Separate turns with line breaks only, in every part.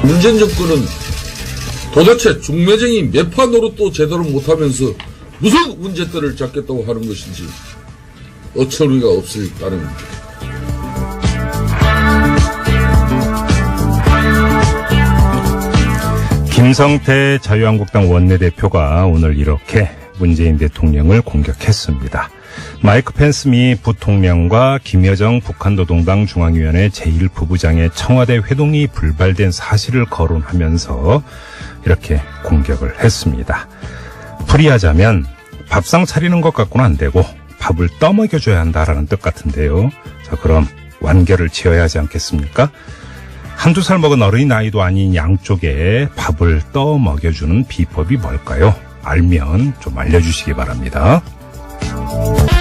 문재인 정권은 도대체 중매쟁이 매파 노릇도 제대로 못하면서 무슨 문제들을 잡겠다고 하는 것인지 어처구니가 없을 따름입니다.
김성태 자유한국당 원내대표가 오늘 이렇게 문재인 대통령을 공격했습니다. 마이크 펜스 미 부통령과 김여정 북한노동당 중앙위원회 제1부부장의 청와대 회동이 불발된 사실을 거론하면서 이렇게 공격을 했습니다. 풀이하자면 밥상 차리는 것 갖고는 안 되고 밥을 떠먹여줘야 한다라는 뜻 같은데요. 자, 그럼 완결을 지어야 하지 않겠습니까? 한두 살 먹은 어른이 나이도 아닌 양쪽에 밥을 떠먹여주는 비법이 뭘까요? 알면 좀 알려주시기 바랍니다.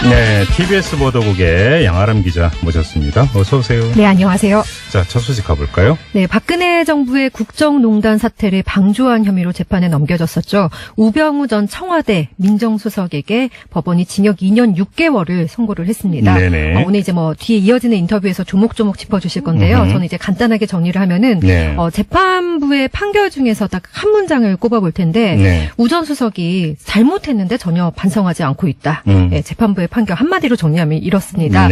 네, TBS 보도국의 양아람 기자 모셨습니다. 어서 오세요.
네, 안녕하세요.
자, 첫 소식 가볼까요?
네, 박근혜 정부의 국정농단 사태를 방조한 혐의로 재판에 넘겨졌었죠. 우병우 전 청와대 민정수석에게 법원이 징역 2년 6개월을 선고를 했습니다.
네네.
오늘 이제 뒤에 이어지는 인터뷰에서 조목조목 짚어주실 건데요. 저는 이제 간단하게 정리를 하면은
네.
재판부의 판결 중에서 딱 한 문장을 꼽아볼 텐데
네.
우 전 수석이 잘못했는데 전혀 반성하지 않고 있다. 네, 재판부의 판결 한마디로 정리하면 이렇습니다.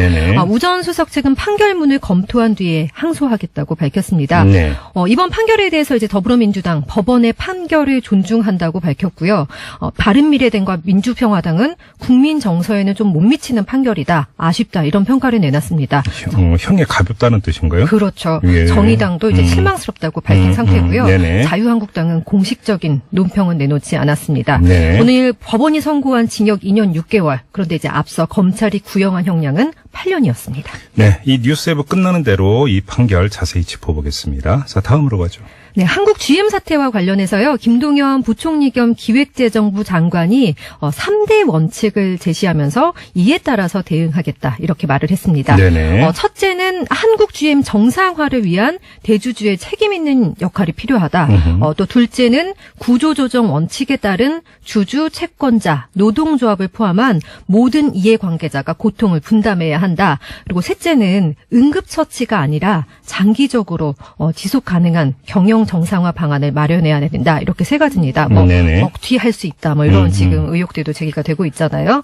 우 전 수석 측은 판결문을 검토한 뒤에 항소하겠다고 밝혔습니다.
네.
이번 판결에 대해서 이제 더불어민주당 법원의 판결을 존중한다고 밝혔고요. 바른미래당과 민주평화당은 국민 정서에는 좀 못 미치는 판결이다. 아쉽다. 이런 평가를 내놨습니다.
형이 가볍다는 뜻인가요?
그렇죠.
예.
정의당도 이제 실망스럽다고 밝힌 상태고요. 자유한국당은 공식적인 논평은 내놓지 않았습니다.
네.
오늘 법원이 선고한 징역 2년 6개월. 그런데 이제 앞서 검찰이 구형한 형량은 8년이었습니다.
네, 이 뉴스웨브 끝나는 대로 이 판결 자세히 짚어보겠습니다. 자, 다음으로 가죠.
네, 한국 GM 사태와 관련해서요. 김동연 부총리 겸 기획재정부 장관이 3대 원칙을 제시하면서 이에 따라서 대응하겠다 이렇게 말을 했습니다.
네네.
첫째는 한국 GM 정상화를 위한 대주주의 책임 있는 역할이 필요하다. 또 둘째는 구조조정 원칙에 따른 주주, 채권자, 노동조합을 포함한 모든 이해관계자가 고통을 분담해야 한다. 그리고 셋째는 응급처치가 아니라 장기적으로 지속 가능한 경영 정상화 방안을 마련해야 된다. 이렇게 세 가지입니다. 먹튀할 수 있다. 이런 지금 의혹들도 제기가 되고 있잖아요.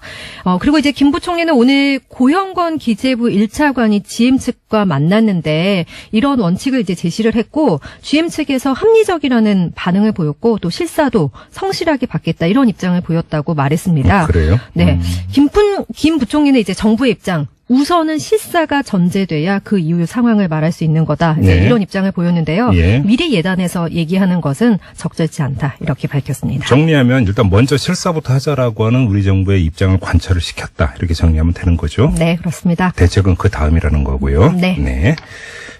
그리고 이제 김 부총리는 오늘 고형건 기재부 1차관이 GM 측과 만났는데 이런 원칙을 이제 제시를 했고 GM 측에서 합리적이라는 반응을 보였고 또 실사도 성실하게 받겠다 이런 입장을 보였다고 말했습니다.
그래요?
네. 김 부총리는 이제 정부의 입장 우선은 실사가 전제돼야 그 이후 상황을 말할 수 있는 거다.
네.
이런 입장을 보였는데요.
예.
미리 예단해서 얘기하는 것은 적절치 않다. 이렇게 밝혔습니다.
정리하면 일단 먼저 실사부터 하자라고 하는 우리 정부의 입장을 관철을 시켰다. 이렇게 정리하면 되는 거죠.
네, 그렇습니다.
대책은 그 다음이라는 거고요.
네.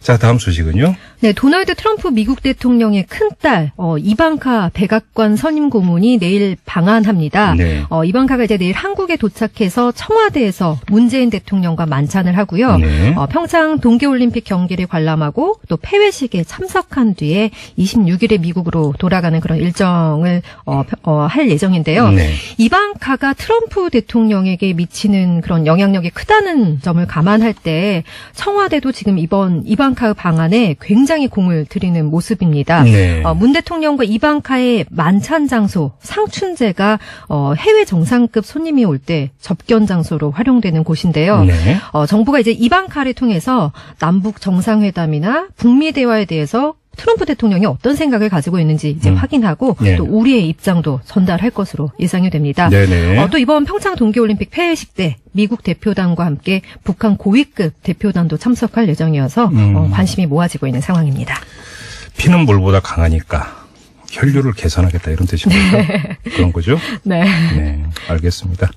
자, 다음 소식은요.
네, 도널드 트럼프 미국 대통령의 큰딸 이방카 백악관 선임 고문이 내일 방한합니다.
네.
이방카가 이제 내일 한국에 도착해서 청와대에서 문재인 대통령과 만찬을 하고요.
네.
평창 동계올림픽 경기를 관람하고 또 폐회식에 참석한 뒤에 26일에 미국으로 돌아가는 그런 일정을 할 예정인데요.
네.
이방카가 트럼프 대통령에게 미치는 그런 영향력이 크다는 점을 감안할 때 청와대도 지금 이번 이방카의 방한에 굉장히 공을 들이는 모습입니다.
네.
문 대통령과 이방카의 만찬 장소 상춘제가 해외 정상급 손님이 올 때 접견 장소로 활용되는 곳인데요.
네.
정부가 이제 이방카를 통해서 남북 정상회담이나 북미 대화에 대해서 트럼프 대통령이 어떤 생각을 가지고 있는지 이제 확인하고
네.
또 우리의 입장도 전달할 것으로 예상이 됩니다.
네네.
또 이번 평창 동계올림픽 폐회식 때 미국 대표단과 함께 북한 고위급 대표단도 참석할 예정이어서 관심이 모아지고 있는 상황입니다.
피는 물보다 강하니까 혈류를 개선하겠다 이런 뜻인가요?
네.
그런 거죠?
네.
네, 알겠습니다.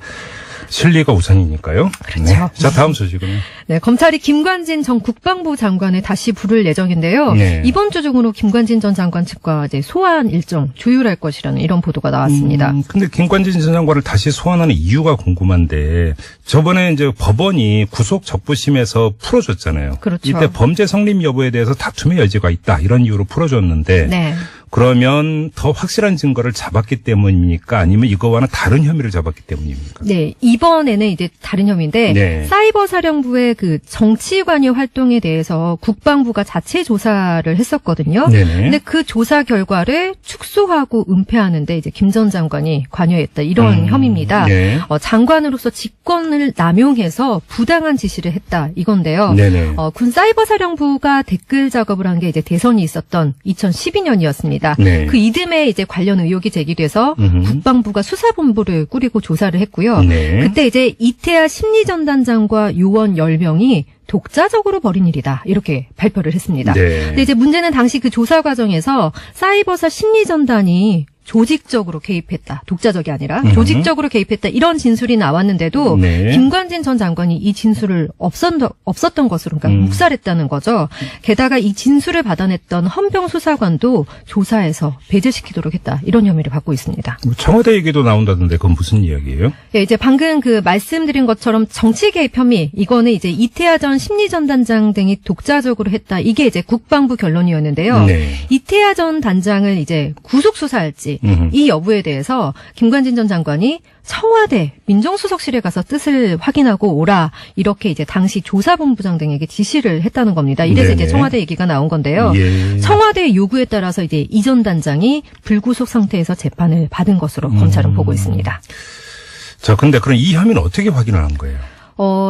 실리가 우선이니까요.
그렇죠.
네. 자, 다음 소식은요.
네, 검찰이 김관진 전 국방부 장관을 다시 부를 예정인데요.
네.
이번 주 중으로 김관진 전 장관 측과 이제 소환 일정 조율할 것이라는 이런 보도가 나왔습니다.
근데 김관진 전 장관을 다시 소환하는 이유가 궁금한데 저번에 이제 법원이 구속 적부심에서 풀어줬잖아요.
그렇죠.
이때 범죄 성립 여부에 대해서 다툼의 여지가 있다 이런 이유로 풀어줬는데
네.
그러면 더 확실한 증거를 잡았기 때문입니까? 아니면 이거와는 다른 혐의를 잡았기 때문입니까?
네, 이번에는 이제 다른 혐의인데
네.
사이버 사령부의 그 정치 관여 활동에 대해서 국방부가 자체 조사를 했었거든요.
네네.
근데 그 조사 결과를 축소하고 은폐하는데 이제 김 전 장관이 관여했다 이런 혐의입니다.
네.
장관으로서 직권을 남용해서 부당한 지시를 했다 이건데요.
네네.
군 사이버 사령부가 댓글 작업을 한 게 이제 대선이 있었던 2012년이었습니다.
네.
그 이듬해 이제 관련 의혹이 제기돼서 국방부가 수사본부를 꾸리고 조사를 했고요.
네.
그때 이제 이태하 심리전단장과 요원 10명이 독자적으로 벌인 일이다. 이렇게 발표를 했습니다.
네.
근데 이제 문제는 당시 그 조사 과정에서 사이버사 심리전단이 조직적으로 개입했다. 독자적이 아니라 조직적으로 개입했다. 이런 진술이 나왔는데도
네.
김관진 전 장관이 이 진술을 없었던 것으로 그러니까 묵살했다는 거죠. 게다가 이 진술을 받아냈던 헌병 수사관도 조사에서 배제시키도록 했다. 이런 혐의를 받고 있습니다.
청와대 얘기도 나온다던데 그건 무슨 이야기예요?
예, 이제 방금 그 말씀드린 것처럼 정치 개입 혐의 이거는 이제 이태하 전 심리전단장 등이 독자적으로 했다. 이게 이제 국방부 결론이었는데요.
네.
이태하 전 단장을 이제 구속 수사할지 이 여부에 대해서 김관진 전 장관이 청와대 민정수석실에 가서 뜻을 확인하고 오라 이렇게 이제 당시 조사본부장 등에게 지시를 했다는 겁니다. 이래서
네네.
이제 청와대 얘기가 나온 건데요.
예.
청와대의 요구에 따라서 이제 이 전 단장이 불구속 상태에서 재판을 받은 것으로 검찰은 보고 있습니다.
자, 근데 그럼 이 혐의는 어떻게 확인을 한 거예요?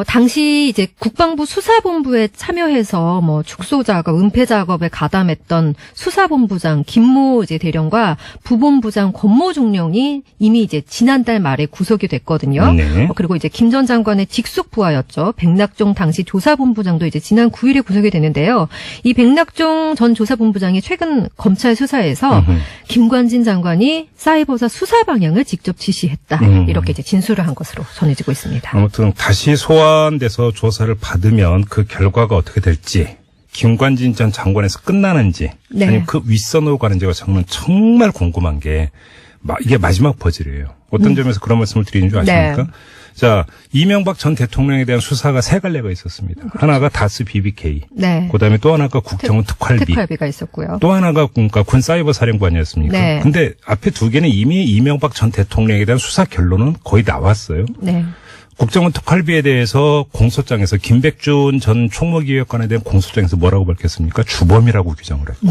당시 이제 국방부 수사본부에 참여해서 뭐 축소 작업, 은폐 작업에 가담했던 수사본부장 김모 이제 대령과 부본부장 권모 중령이 이미 이제 지난달 말에 구속이 됐거든요.
네.
그리고 이제 김 전 장관의 직속 부하였죠. 백낙종 당시 조사본부장도 이제 지난 9일에 구속이 되는데요. 이 백낙종 전 조사본부장이 최근 검찰 수사에서 김관진 장관이 사이버사 수사 방향을 직접 지시했다. 이렇게 이제 진술을 한 것으로 전해지고 있습니다.
아무튼 다시 소환돼서 조사를 받으면 그 결과가 어떻게 될지 김관진 전 장관에서 끝나는지
네.
아니면 그 윗선으로 가는지가 저는 정말 궁금한 게 이게 마지막 퍼즐이에요. 어떤 점에서 그런 말씀을 드리는 줄 아십니까?
네.
자, 이명박 전 대통령에 대한 수사가 세 갈래가 있었습니다. 하나가 다스 BBK,
네.
그다음에 또 하나가 국정원 특활비,
특활비가 있었고요.
또 하나가 그러니까 군 사이버 사령부 아니었습니까?
네.
근데 앞에 두 개는 이미 이명박 전 대통령에 대한 수사 결론은 거의 나왔어요.
네.
국정원 특활비에 대해서 공소장에서 김백준 전 총무기획관에 대한 공소장에서 뭐라고 밝혔습니까? 주범이라고 규정을 했고.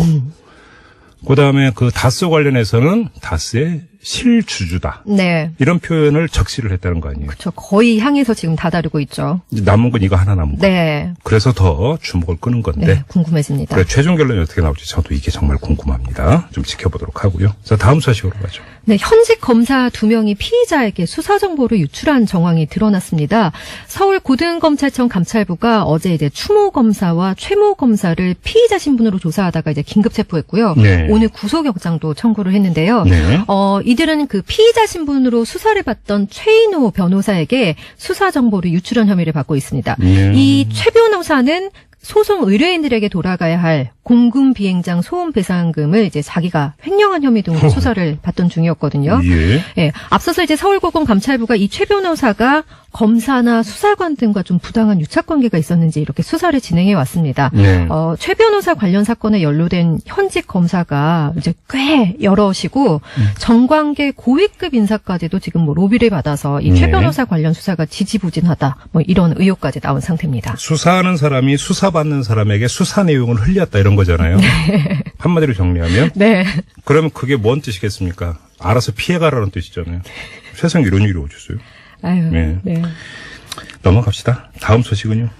그다음에 그 다스 관련해서는 다스의 실주주다.
네.
이런 표현을 적시를 했다는 거 아니에요.
그렇죠. 거의 향해서 지금 다다르고 있죠.
이제 남은 건 이거 하나 남은 거.
네.
그래서 더 주목을 끄는 건데.
네. 궁금해집니다.
그래, 최종 결론이 어떻게 나올지 저도 이게 정말 궁금합니다. 좀 지켜보도록 하고요. 자, 다음 소식으로 가죠.
네, 현직 검사 2명이 피의자에게 수사 정보를 유출한 정황이 드러났습니다. 서울 고등검찰청 감찰부가 어제 이제 추모 검사와 최모 검사를 피의자 신분으로 조사하다가 이제 긴급 체포했고요.
네.
오늘 구속영장도 청구를 했는데요.
네.
이들은 그 피의자 신분으로 수사를 받던 최인호 변호사에게 수사 정보를 유출한 혐의를 받고 있습니다. 이 최 변호사는 소송 의뢰인들에게 돌아가야 할 공군 비행장 소음 배상금을 이제 자기가 횡령한 혐의 등으로 수사를 받던 중이었거든요.
예.
예, 앞서서 이제 서울고검 감찰부가 이 최 변호사가 검사나 수사관 등과 좀 부당한 유착 관계가 있었는지 이렇게 수사를 진행해 왔습니다.
네.
최 변호사 관련 사건에 연루된 현직 검사가 이제 꽤 여럿이고 정관계 고위급 인사까지도 지금 뭐 로비를 받아서 이 최
네.
변호사 관련 수사가 지지부진하다. 뭐 이런 의혹까지 나온 상태입니다.
수사하는 사람이 수사받는 사람에게 수사 내용을 흘렸다 이런 거잖아요. 네. 한마디로 정리하면.
네.
그러면 그게 뭔 뜻이겠습니까? 알아서 피해가라는 뜻이잖아요. 세상에 이런 일이 어딨어요?
아유,
네.
네.
넘어갑시다. 다음 소식은요.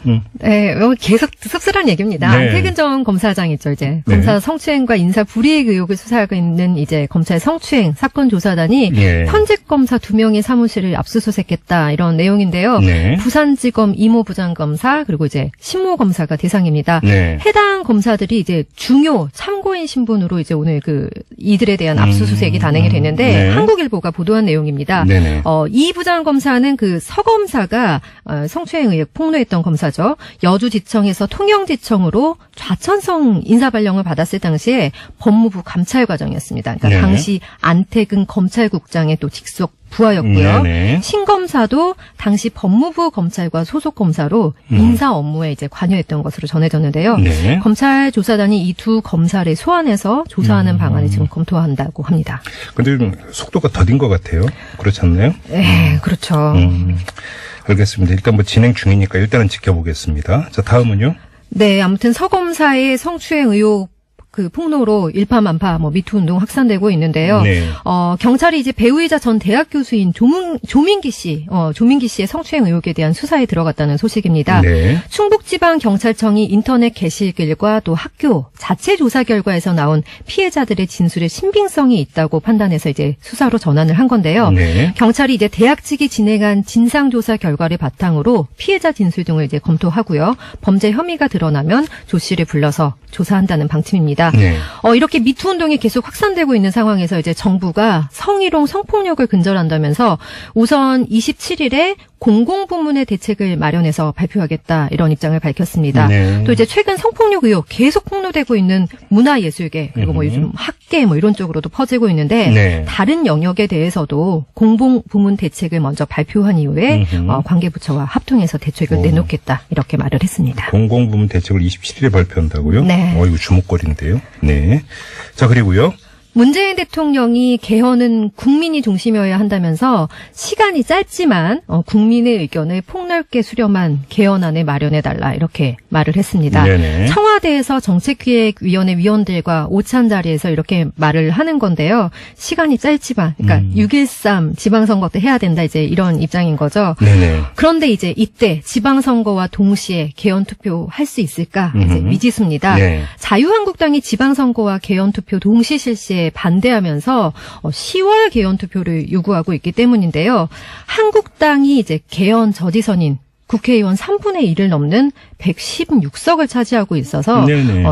네, 계속 씁쓸한 얘기입니다.
네.
안태근 전 검사장 있죠, 이제.
네.
검사 성추행과 인사 불이익 의혹을 수사하고 있는 이제 검찰 성추행 사건 조사단이
네.
현직 검사 2명의 사무실을 압수수색했다, 이런 내용인데요.
네.
부산지검 이모 부장검사, 그리고 이제 신모 검사가 대상입니다.
네.
해당 검사들이 이제 중요 참고인 신분으로 이제 오늘 이들에 대한 압수수색이 단행이 됐는데
네.
한국일보가 보도한 내용입니다.
네네.
이 부장검사는 그 서 검사가 성추행에 의해 폭로했던 검사죠. 여주지청에서 통영지청으로 좌천성 인사발령을 받았을 당시에 법무부 감찰과정이었습니다. 그러니까
네.
당시 안태근 검찰국장의 또 직속 부하였고요.
네네.
신검사도 당시 법무부 검찰과 소속 검사로 인사 업무에 이제 관여했던 것으로 전해졌는데요.
네.
검찰 조사단이 이 두 검사를 소환해서 조사하는 방안을 지금 검토한다고 합니다.
근데 좀 속도가 더딘 것 같아요. 그렇지 않나요?
네, 그렇죠.
알겠습니다. 일단 뭐 진행 중이니까 일단은 지켜보겠습니다. 자, 다음은요?
네, 아무튼 서 검사의 성추행 의혹 그 폭로로 일파만파 미투 운동 확산되고 있는데요.
네.
경찰이 이제 배우이자 전 대학 교수인 조민기 씨의 성추행 의혹에 대한 수사에 들어갔다는 소식입니다.
네.
충북지방경찰청이 인터넷 게시글과 또 학교 자체 조사 결과에서 나온 피해자들의 진술에 신빙성이 있다고 판단해서 이제 수사로 전환을 한 건데요.
네.
경찰이 이제 대학 측이 진행한 진상조사 결과를 바탕으로 피해자 진술 등을 이제 검토하고요. 범죄 혐의가 드러나면 조 씨를 불러서 조사한다는 방침입니다.
네.
이렇게 미투 운동이 계속 확산되고 있는 상황에서 이제 정부가 성희롱 성폭력을 근절한다면서 우선 27일에 공공부문의 대책을 마련해서 발표하겠다 이런 입장을 밝혔습니다.
네.
또 이제 최근 성폭력 의혹 계속 폭로되고 있는 문화예술계 그리고 요즘 학계 이런 쪽으로도 퍼지고 있는데
네.
다른 영역에 대해서도 공공부문 대책을 먼저 발표한 이후에 관계부처와 합동해서 대책을 내놓겠다 이렇게 말을 했습니다.
공공부문 대책을 27일에 발표한다고요?
네.
이거 주목거리인데요. 네. 자, 그리고요.
문재인 대통령이 개헌은 국민이 중심이어야 한다면서 시간이 짧지만 국민의 의견을 폭넓게 수렴한 개헌안을 마련해달라 이렇게 말을 했습니다.
네네.
청와대에서 정책기획위원회 위원들과 오찬 자리에서 이렇게 말을 하는 건데요. 시간이 짧지만 그러니까 6.13 지방선거 때 해야 된다 이제 이런 입장인 거죠.
네네.
그런데 이제 이때 지방선거와 동시에 개헌투표 할 수 있을까 이제 미지수입니다.
네.
자유한국당이 지방선거와 개헌투표 동시 실시에 반대하면서 10월 개헌투표를 요구하고 있기 때문인데요. 한국당이 이제 개헌 저지선인 국회의원 3분의 1을 넘는 116석을 차지하고 있어서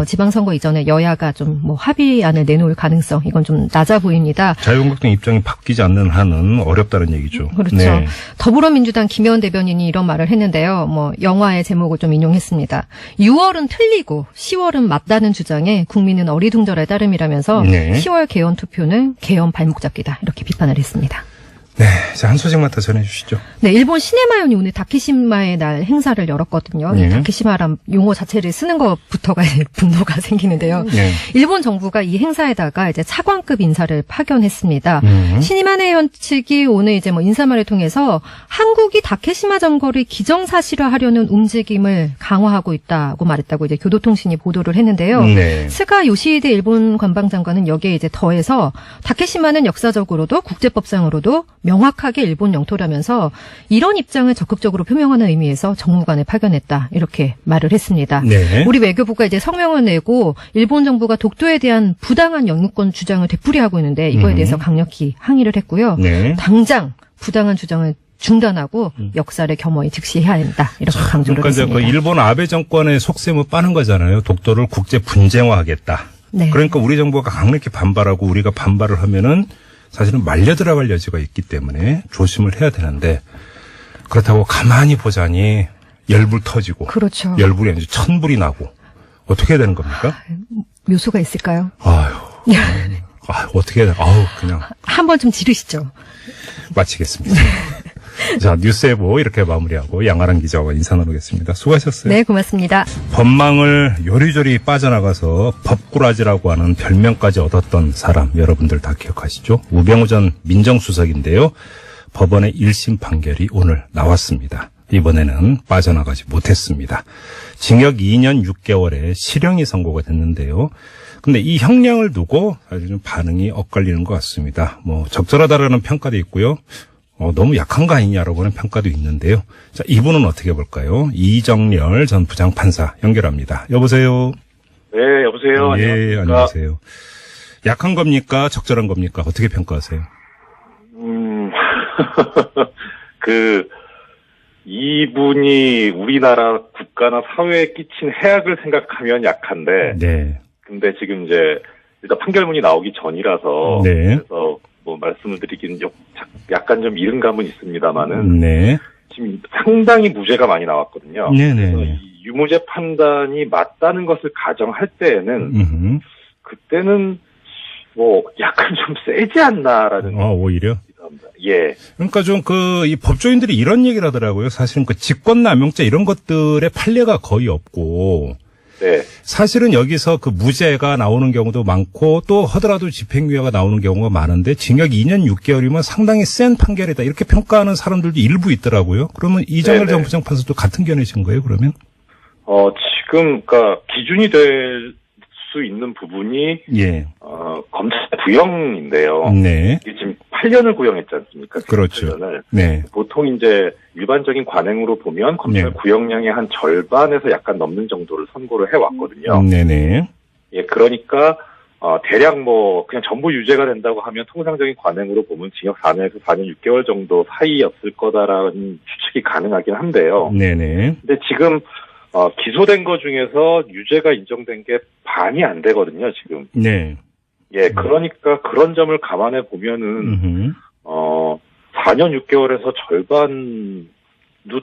지방선거 이전에 여야가 좀 합의안을 내놓을 가능성 이건 좀 낮아 보입니다.
자유한국당 입장이 바뀌지 않는 한은 어렵다는 얘기죠.
그렇죠.
네.
더불어민주당 김의원 대변인이 이런 말을 했는데요. 영화의 제목을 좀 인용했습니다. 6월은 틀리고 10월은 맞다는 주장에 국민은 어리둥절할 따름이라면서
네.
10월 개헌 투표는 개헌 발목 잡기다 이렇게 비판을 했습니다.
네. 자, 한 소식만 더 전해주시죠.
네, 일본 시네마연이 오늘 다케시마의 날 행사를 열었거든요.
네.
이 다케시마란 용어 자체를 쓰는 것부터가 분노가 생기는데요.
네.
일본 정부가 이 행사에다가 이제 차관급 인사를 파견했습니다. 시네마연 측이 오늘 이제 인사말을 통해서 한국이 다케시마 점거를 기정사실화하려는 움직임을 강화하고 있다고 말했다고 이제 교도통신이 보도를 했는데요.
네.
스가 요시히데 일본 관방장관은 여기에 이제 더해서 다케시마는 역사적으로도 국제법상으로도 명확하게 일본 영토라면서 이런 입장을 적극적으로 표명하는 의미에서 정무관을 파견했다 이렇게 말을 했습니다.
네.
우리 외교부가 이제 성명을 내고 일본 정부가 독도에 대한 부당한 영유권 주장을 되풀이하고 있는데 이거에 대해서 강력히 항의를 했고요.
네.
당장 부당한 주장을 중단하고 역사를 겸허히 즉시해야 한다 이렇게 강조를 했습니다.
그러니까 일본 아베 정권의 속셈을 빠는 거잖아요. 독도를 국제 분쟁화하겠다.
네.
그러니까 우리 정부가 강력히 반발하고 우리가 반발을 하면은 사실은 말려 들어갈 여지가 있기 때문에 조심을 해야 되는데 그렇다고 가만히 보자니 열불 터지고
그렇죠.
열불이 아니라 천불이 나고 어떻게 해야 되는 겁니까?
묘수가 있을까요?
어떻게 해야 돼? 그냥
한번 좀 지르시죠.
마치겠습니다. 자, 뉴스에보 이렇게 마무리하고 양아랑 기자와 인사 나누겠습니다. 수고하셨어요.
네, 고맙습니다.
법망을 요리조리 빠져나가서 법꾸라지라고 하는 별명까지 얻었던 사람 여러분들 다 기억하시죠? 우병우 전 민정수석인데요. 법원의 1심 판결이 오늘 나왔습니다. 이번에는 빠져나가지 못했습니다. 징역 2년 6개월에 실형이 선고가 됐는데요. 근데 이 형량을 두고 아주 좀 반응이 엇갈리는 것 같습니다. 적절하다라는 평가도 있고요. 너무 약한 거 아니냐라고 하는 평가도 있는데요. 자, 이분은 어떻게 볼까요? 이정렬 전 부장판사 연결합니다. 여보세요?
네, 여보세요?
예, 안녕하세요. 약한 겁니까? 적절한 겁니까? 어떻게 평가하세요?
이분이 우리나라 국가나 사회에 끼친 해악을 생각하면 약한데.
네.
근데 지금 이제, 일단 판결문이 나오기 전이라서.
네.
그래서 말씀을 드리기는 약간 좀 이른 감은 있습니다만은.
네.
지금 상당히 무죄가 많이 나왔거든요.
네네.
그래서 이 유무죄 판단이 맞다는 것을 가정할 때에는 그때는 뭐 약간 좀 세지 않나라는
오히려.
예.
그러니까 좀 이 법조인들이 이런 얘기를 하더라고요. 사실은 그 직권남용죄 이런 것들의 판례가 거의 없고.
네.
사실은 여기서 그 무죄가 나오는 경우도 많고 또 하더라도 집행유예가 나오는 경우가 많은데 징역 2년 6개월이면 상당히 센 판결이다. 이렇게 평가하는 사람들도 일부 있더라고요. 그러면 이정열 전 부장판사도 같은 견해신 거예요, 그러면?
지금, 그니까, 기준이 될 수 있는 부분이,
예.
검찰 구형인데요.
네.
이게 지금 8년을 구형했지 않습니까?
그렇죠.
8년을.
네.
보통 이제 일반적인 관행으로 보면 검찰
네.
구형량의 한 절반에서 약간 넘는 정도를 선고를 해왔거든요.
네네.
예, 그러니까, 대략 뭐, 그냥 전부 유죄가 된다고 하면 통상적인 관행으로 보면 징역 4년에서 4년 6개월 정도 사이였을 거다라는 추측이 가능하긴 한데요.
네네.
근데 지금, 기소된 거 중에서 유죄가 인정된 게 반이 안 되거든요, 지금.
네.
예, 그러니까 그런 점을 감안해 보면은, 4년 6개월에서 절반도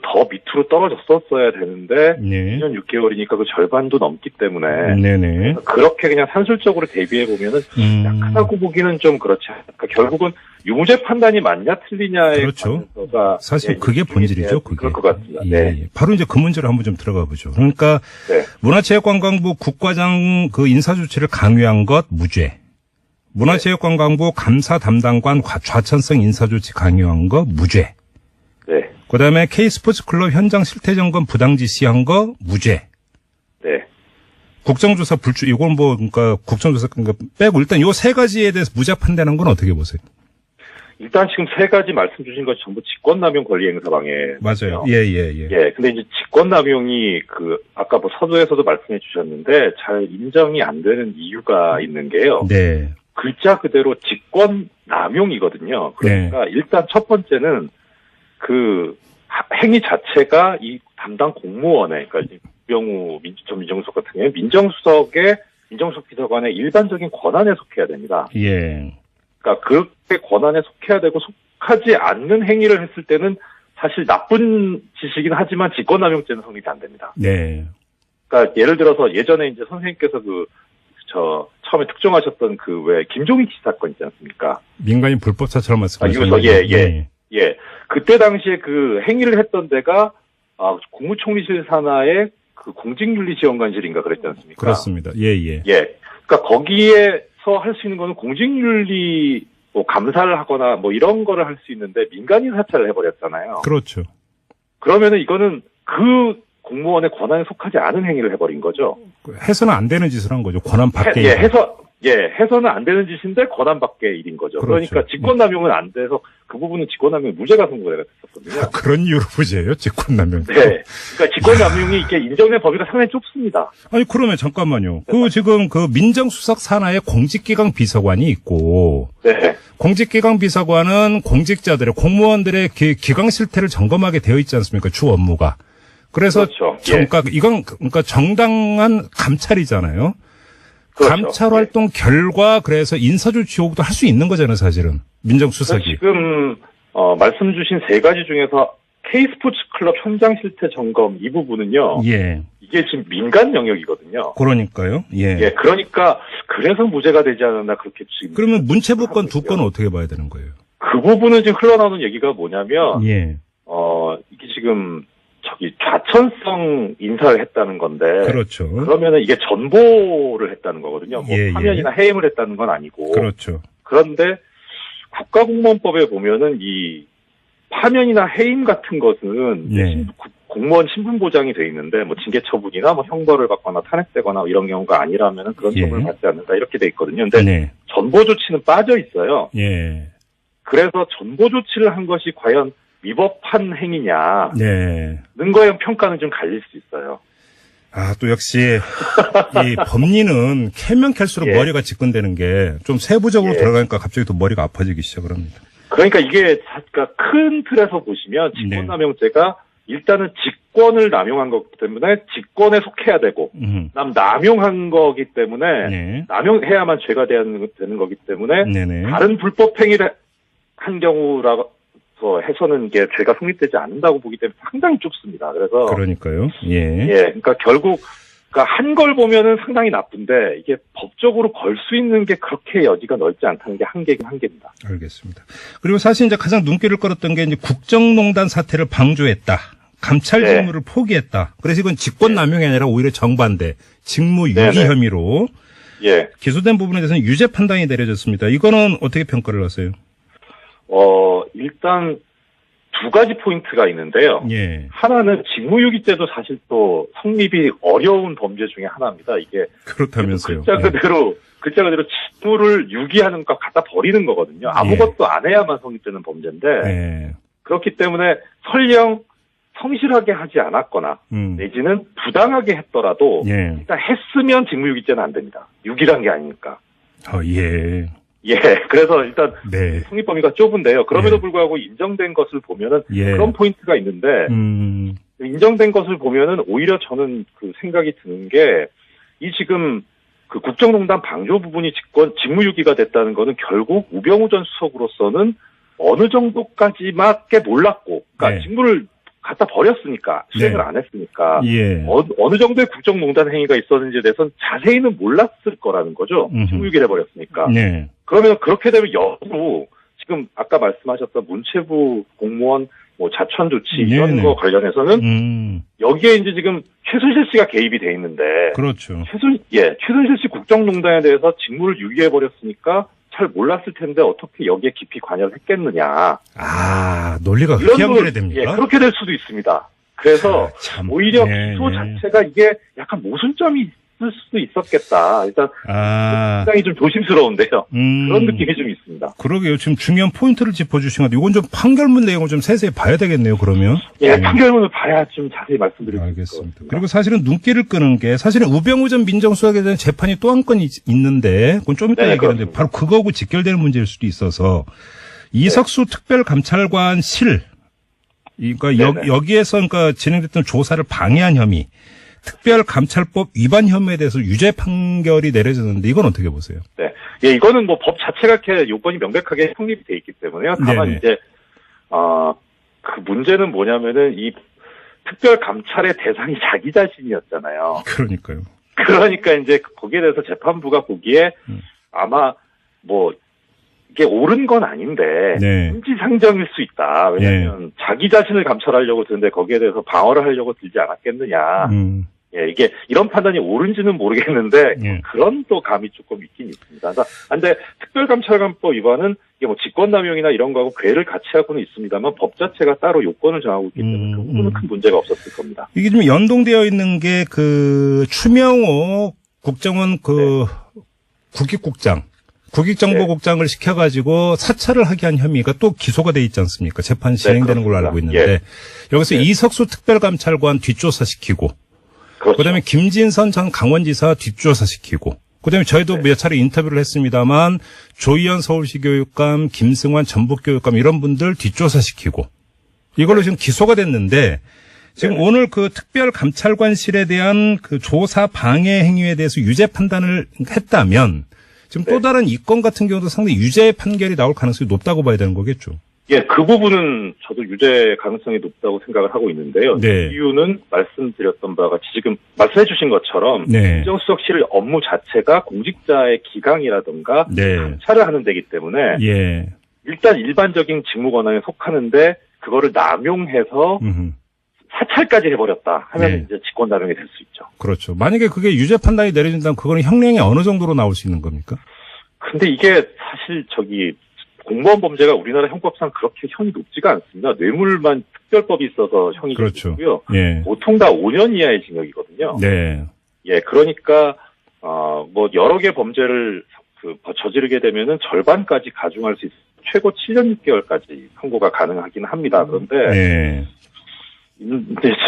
더 밑으로 떨어졌었어야 되는데,
네.
2년 6개월이니까 그 절반도 넘기 때문에,
네네.
그렇게 그냥 산술적으로 대비해 보면은, 약하다고 보기는 좀 그렇지 않을까. 결국은 유무죄 판단이 맞냐 틀리냐의
그렇죠.
관점에서가
사실 그게 본질이죠, 그게.
그럴 것 같습니다.
예,
네.
예. 바로 이제 그 문제로 한번 좀 들어가 보죠. 그러니까
네.
문화체육관광부 국과장 그 인사조치를 강요한 것 무죄. 문화체육관광부 감사 담당관 좌천성 인사조치 강요한 거 무죄.
네.
그다음에 K스포츠클럽 현장 실태점검 부당지시한 거 무죄.
네.
국정조사 불출 이건 뭐 그러니까 국정조사 그러니까 빼고 일단 요 세 가지에 대해서 무죄 판단한 건 어떻게 보세요?
일단 지금 세 가지 말씀 주신 것이 전부 직권남용 권리행사 방해.
맞아요. 예.
예. 근데 이제 직권남용이 아까 뭐 서두에서도 말씀해 주셨는데 잘 인정이 안 되는 이유가 있는 게요.
네.
글자 그대로 직권남용이거든요. 그러니까 일단 첫 번째는 그 행위 자체가 이 담당 공무원의, 그러니까 우병우 전 민정수석 같은 경우에 민정수석 비서관의 일반적인 권한에 속해야 됩니다.
예.
그러니까 그렇게 권한에 속해야 되고 속하지 않는 행위를 했을 때는 사실 나쁜 짓이긴 하지만 직권남용죄는 성립이 안 됩니다.
네.
그러니까 예를 들어서 예전에 이제 선생님께서 처음에 특종하셨던 김종인 씨 사건 있지 않습니까?
민간인 불법 차처럼 말씀하시는
거죠. 예. 그때 당시에 그 행위를 했던 데가 국무총리실 산하의 그 공직윤리지원관실인가 그랬지 않습니까?
그렇습니다. 예.
그러니까 거기에서 할 수 있는 거는 공직윤리 감사를 하거나 뭐 이런 거를 할 수 있는데 민간인 사찰을 해버렸잖아요.
그렇죠.
그러면은 이거는 그 공무원의 권한에 속하지 않은 행위를 해버린 거죠.
해서는 안 되는 짓을 한 거죠. 권한 밖의.
해서는 안 되는 짓인데 권한 밖의 일인 거죠.
그렇죠.
그러니까 직권남용은 안 돼서 그 부분은 직권남용 무죄가 선고가 됐었거든요.
그런 이유로 무죄예요, 직권남용.
네. 그러니까 직권남용이 이렇게 인정된 범위가 상당히 좁습니다.
아니 그러면 잠깐만요. 지금 민정수석 산하에 공직기강 비서관이 있고.
네.
공직기강 비서관은 공직자들의 공무원들의 기강 실태를 점검하게 되어 있지 않습니까? 주 업무가. 그래서
그렇죠.
이건 그러니까 정당한 감찰이잖아요.
그렇죠.
감찰 활동 결과 그래서 인사조치 요구도 할 수 있는 거잖아요, 사실은. 민정수석이.
지금 말씀 주신 세 가지 중에서 K스포츠클럽 현장 실태 점검 이 부분은요.
예.
이게 지금 민간 영역이거든요.
그러니까요. 예.
그러니까 그래서 무죄가 되지 않았나 그렇게 지금.
그러면 문체부 건 두 건은 어떻게 봐야 되는 거예요?
그 부분은 지금 흘러나오는 얘기가 뭐냐면
예.
이게 지금 좌천성 인사를 했다는 건데.
그렇죠.
그러면은 이게 전보를 했다는 거거든요. 파면이나 해임을 했다는 건 아니고.
그렇죠.
그런데 국가공무원법에 보면은 이 파면이나 해임 같은 것은 공무원 신분 보장이 돼 있는데 뭐 징계 처분이나 뭐 형벌을 받거나 탄핵되거나 이런 경우가 아니라면은 그런 처분을 받지 않는다 이렇게 돼 있거든요. 근데 전보 조치는 빠져 있어요.
예.
그래서 전보 조치를 한 것이 과연 위법한 행위냐. 는 거에 평가는 좀 갈릴 수 있어요.
또 역시, 이 법리는 캐면 캘수록 머리가 지끈대는 게 좀 세부적으로 들어가니까 갑자기 또 머리가 아파지기 시작을 합니다.
그러니까 이게, 큰 틀에서 보시면 직권남용죄가 일단은 직권을 남용한 거기 때문에 직권에 속해야 되고, 남용한 거기 때문에, 남용해야만 죄가 되는 거기 때문에, 다른 불법 행위를 한 경우라고, 해서는 이게 죄가 성립되지 않는다고 보기 때문에 상당히 좁습니다. 그래서
그러니까요. 예.
그러니까 결국 한 걸 보면은 상당히 나쁜데 이게 법적으로 걸 수 있는 게 그렇게 여지가 넓지 않다는 게 한계긴 한계입니다.
알겠습니다. 그리고 사실 이제 가장 눈길을 끌었던 게 이제 국정농단 사태를 방조했다. 감찰 직무를 포기했다. 그래서 이건 직권남용이 아니라 오히려 정반대, 직무유기 혐의로 기소된 부분에 대해서는 유죄 판단이 내려졌습니다. 이거는 어떻게 평가를 하세요?
일단 두 가지 포인트가 있는데요.
예.
하나는 직무유기죄도 사실 또 성립이 어려운 범죄 중에 하나입니다. 이게
그렇다면서요.
글자 그대로 직무를 유기하는 것 갖다 버리는 거거든요. 아무것도 안 해야만 성립되는 범죄인데 그렇기 때문에 설령 성실하게 하지 않았거나 내지는 부당하게 했더라도 일단 했으면 직무유기죄는 안 됩니다. 유기란 게 아니니까. 그래서 일단 성립 범위가 좁은데요. 그럼에도 불구하고 인정된 것을 보면은 그런 포인트가 있는데 인정된 것을 보면은 오히려 저는 그 생각이 드는 게 이 지금 그 국정농단 방조 부분이 직무유기가 됐다는 거는 결국 우병우 전 수석으로서는 어느 정도까지밖에 몰랐고, 그러니까 직무를 갖다 버렸으니까 수행을 안 했으니까 어느 정도의 국정농단 행위가 있었는지에 대해서는 자세히는 몰랐을 거라는 거죠. 직무유기를 해버렸으니까. 그러면 그렇게 되면 역으로 지금 아까 말씀하셨던 문체부 공무원 뭐 자천 조치 이런 거 관련해서는 여기에 이제 지금 최순실 씨가 개입이 돼 있는데
그렇죠.
최순실 씨 국정농단에 대해서 직무를 유기해 버렸으니까 잘 몰랐을 텐데 어떻게 여기에 깊이 관여를 했겠느냐.
논리가 그렇게 연결이 됩니까?
그렇게 될 수도 있습니다. 그래서 오히려 기소 자체가 이게 약간 모순점이 있을 수도 있었겠다. 일단 굉장히 좀 조심스러운데요. 그런 느낌이 좀 있습니다.
그러게요. 지금 중요한 포인트를 짚어주신 것 같아요. 이건 좀 판결문 내용을 좀 세세히 봐야 되겠네요. 그러면.
판결문을 봐야 좀 자세히 말씀드릴 수
알겠습니다. 그리고 사실은 눈길을 끄는 게 사실은 우병우 전 민정수석에 대한 재판이 또 한 건 있는데 그건 좀 이따 얘기하는데 바로 그거하고 직결되는 문제일 수도 있어서 이석수 특별감찰관실 그러니까 여기에서 그러니까 진행됐던 조사를 방해한 혐의 특별감찰법 위반 혐의에 대해서 유죄 판결이 내려졌는데 이건 어떻게 보세요?
이거는 뭐 법 자체가 이렇게 요건이 명백하게 성립이 돼 있기 때문에요. 다만 이제 그 문제는 뭐냐면은 이 특별감찰의 대상이 자기 자신이었잖아요.
그러니까요.
그러니까 이제 거기에 대해서 재판부가 보기에 아마 뭐 이게 옳은 건 아닌데 인지상정일 수 있다. 왜냐하면 자기 자신을 감찰하려고 드는데 거기에 대해서 방어를 하려고 들지 않았겠느냐. 이게 이런 판단이 옳은지는 모르겠는데 그런 또 감이 조금 있긴 있습니다. 그런데 특별감찰관법 위반은 이게 뭐 직권남용이나 이런 거하고 괴를 같이 하고는 있습니다만 법 자체가 따로 요건을 정하고 있기 때문에 그 부분은 큰 문제가 없었을 겁니다.
이게 좀 연동되어 있는 게 그 추명호 국정원 국익정보국장을 시켜가지고 사찰을 하게 한 혐의가 또 기소가 돼 있지 않습니까? 재판이 진행되는 걸로 알고 있는데 여기서 이석수 특별감찰관 뒷조사시키고 그다음에 김진선 전 강원지사 뒷조사시키고 그다음에 저희도 몇 차례 인터뷰를 했습니다만 조희연 서울시 교육감, 김승환 전북교육감 이런 분들 뒷조사시키고 이걸로 지금 기소가 됐는데 지금 오늘 그 특별감찰관실에 대한 그 조사 방해 행위에 대해서 유죄 판단을 했다면 지금 또 다른 이 건 같은 경우도 상당히 유죄 판결이 나올 가능성이 높다고 봐야 되는 거겠죠.
그 부분은 저도 유죄 가능성이 높다고 생각을 하고 있는데요. 이유는 말씀드렸던 바와 같이 지금 말씀해 주신 것처럼 민정수석실 업무 자체가 공직자의 기강이라든가 감찰을 하는 데이기 때문에 일단 일반적인 직무 권한에 속하는데 그거를 남용해서 사찰까지 해버렸다 하면 이제 직권남용이 될 수 있죠.
그렇죠. 만약에 그게 유죄 판단이 내려진다면 그거는 형량이 어느 정도로 나올 수 있는 겁니까?
근데 이게 사실 공무원 범죄가 우리나라 형법상 그렇게 형이 높지가 않습니다. 뇌물만 특별법이 있어서 형이 높고요. 보통 다 5년 이하의 징역이거든요. 그러니까 뭐 여러 개 범죄를 저지르게 되면은 절반까지 가중할 수 있어요. 최고 7년 6개월까지 선고가 가능하긴 합니다. 그런데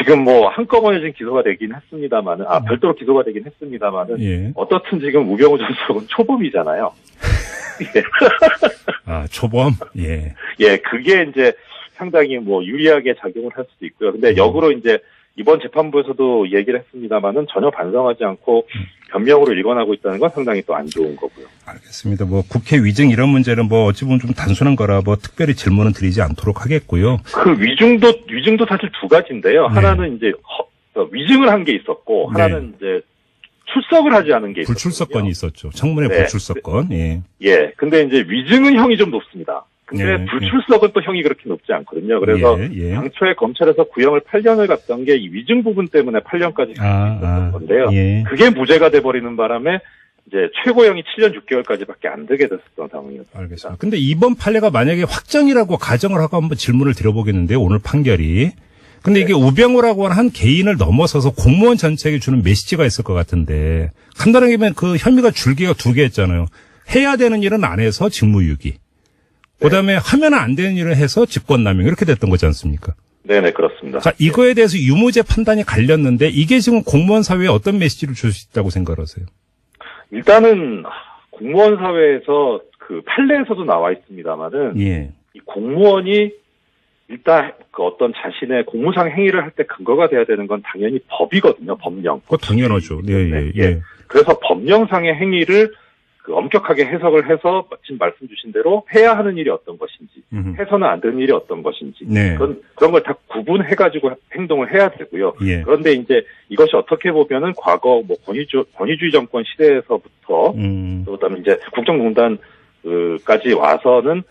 지금 뭐 한꺼번에 지금 기소가 되긴 했습니다만은 별도로 기소가 되긴 했습니다만은 어떻든 지금 우병우 전 수석은 초범이잖아요.
초범?
그게 이제 상당히 뭐 유리하게 작용을 할 수도 있고요. 근데 역으로 이제 이번 재판부에서도 얘기를 했습니다만은 전혀 반성하지 않고 변명으로 일관하고 있다는 건 상당히 또 안 좋은 거고요.
알겠습니다. 뭐 국회 위증 이런 문제는 뭐 어찌 보면 좀 단순한 거라 뭐 특별히 질문은 드리지 않도록 하겠고요.
그 위증도 사실 두 가지인데요.
네.
하나는 이제 위증을 한 게 있었고,
네.
하나는 이제 출석을 하지 않은 게 있었거든요.
불출석건이 있었죠. 청문회
네.
불출석건. 예.
예. 근데 이제 위증은 형이 좀 높습니다. 근데
예.
불출석은 또 형이 그렇게 높지 않거든요. 그래서
예.
당초에 검찰에서 구형을 8년을 갔던 게 이 위증 부분 때문에 8년까지 갔던 건데요.
예.
그게 무죄가 돼버리는 바람에 이제 최고형이 7년 6개월까지밖에 안 되게 됐었던 상황이었습니다.
알겠습니다. 근데 이번 판례가 만약에 확정이라고 가정을 하고 한번 질문을 드려보겠는데요. 오늘 판결이. 근데 이게 우병우라고 하는 한 개인을 넘어서서 공무원 전체에게 주는 메시지가 있을 것 같은데 간단하게 보면 그 혐의가 줄기가 두 개였잖아요. 해야 되는 일은 안 해서 직무유기. 그다음에 하면 안 되는 일을 해서 직권남용 이렇게 됐던 거지 않습니까?
네네, 그렇습니다.
자, 이거에 대해서 유무죄 판단이 갈렸는데 이게 지금 공무원 사회에 어떤 메시지를 줄 수 있다고 생각하세요?
일단은 공무원 사회에서 그 판례에서도 나와 있습니다만은
예.
이 공무원이 일단 그 어떤 자신의 공무상 행위를 할 때 근거가 돼야 되는 건 당연히 법이거든요. 법령.
그거 당연하죠. 예.
그래서 법령상의 행위를 그 엄격하게 해석을 해서 지금 말씀 주신 대로 해야 하는 일이 어떤 것인지, 해서는 안 되는 일이 어떤 것인지,
네.
그런 걸 다 구분해가지고 행동을 해야 되고요.
예.
그런데 이제 이것이 어떻게 보면은 과거 뭐 권위주의 정권 시대에서부터, 그다음에 이제 국정농단까지 와서는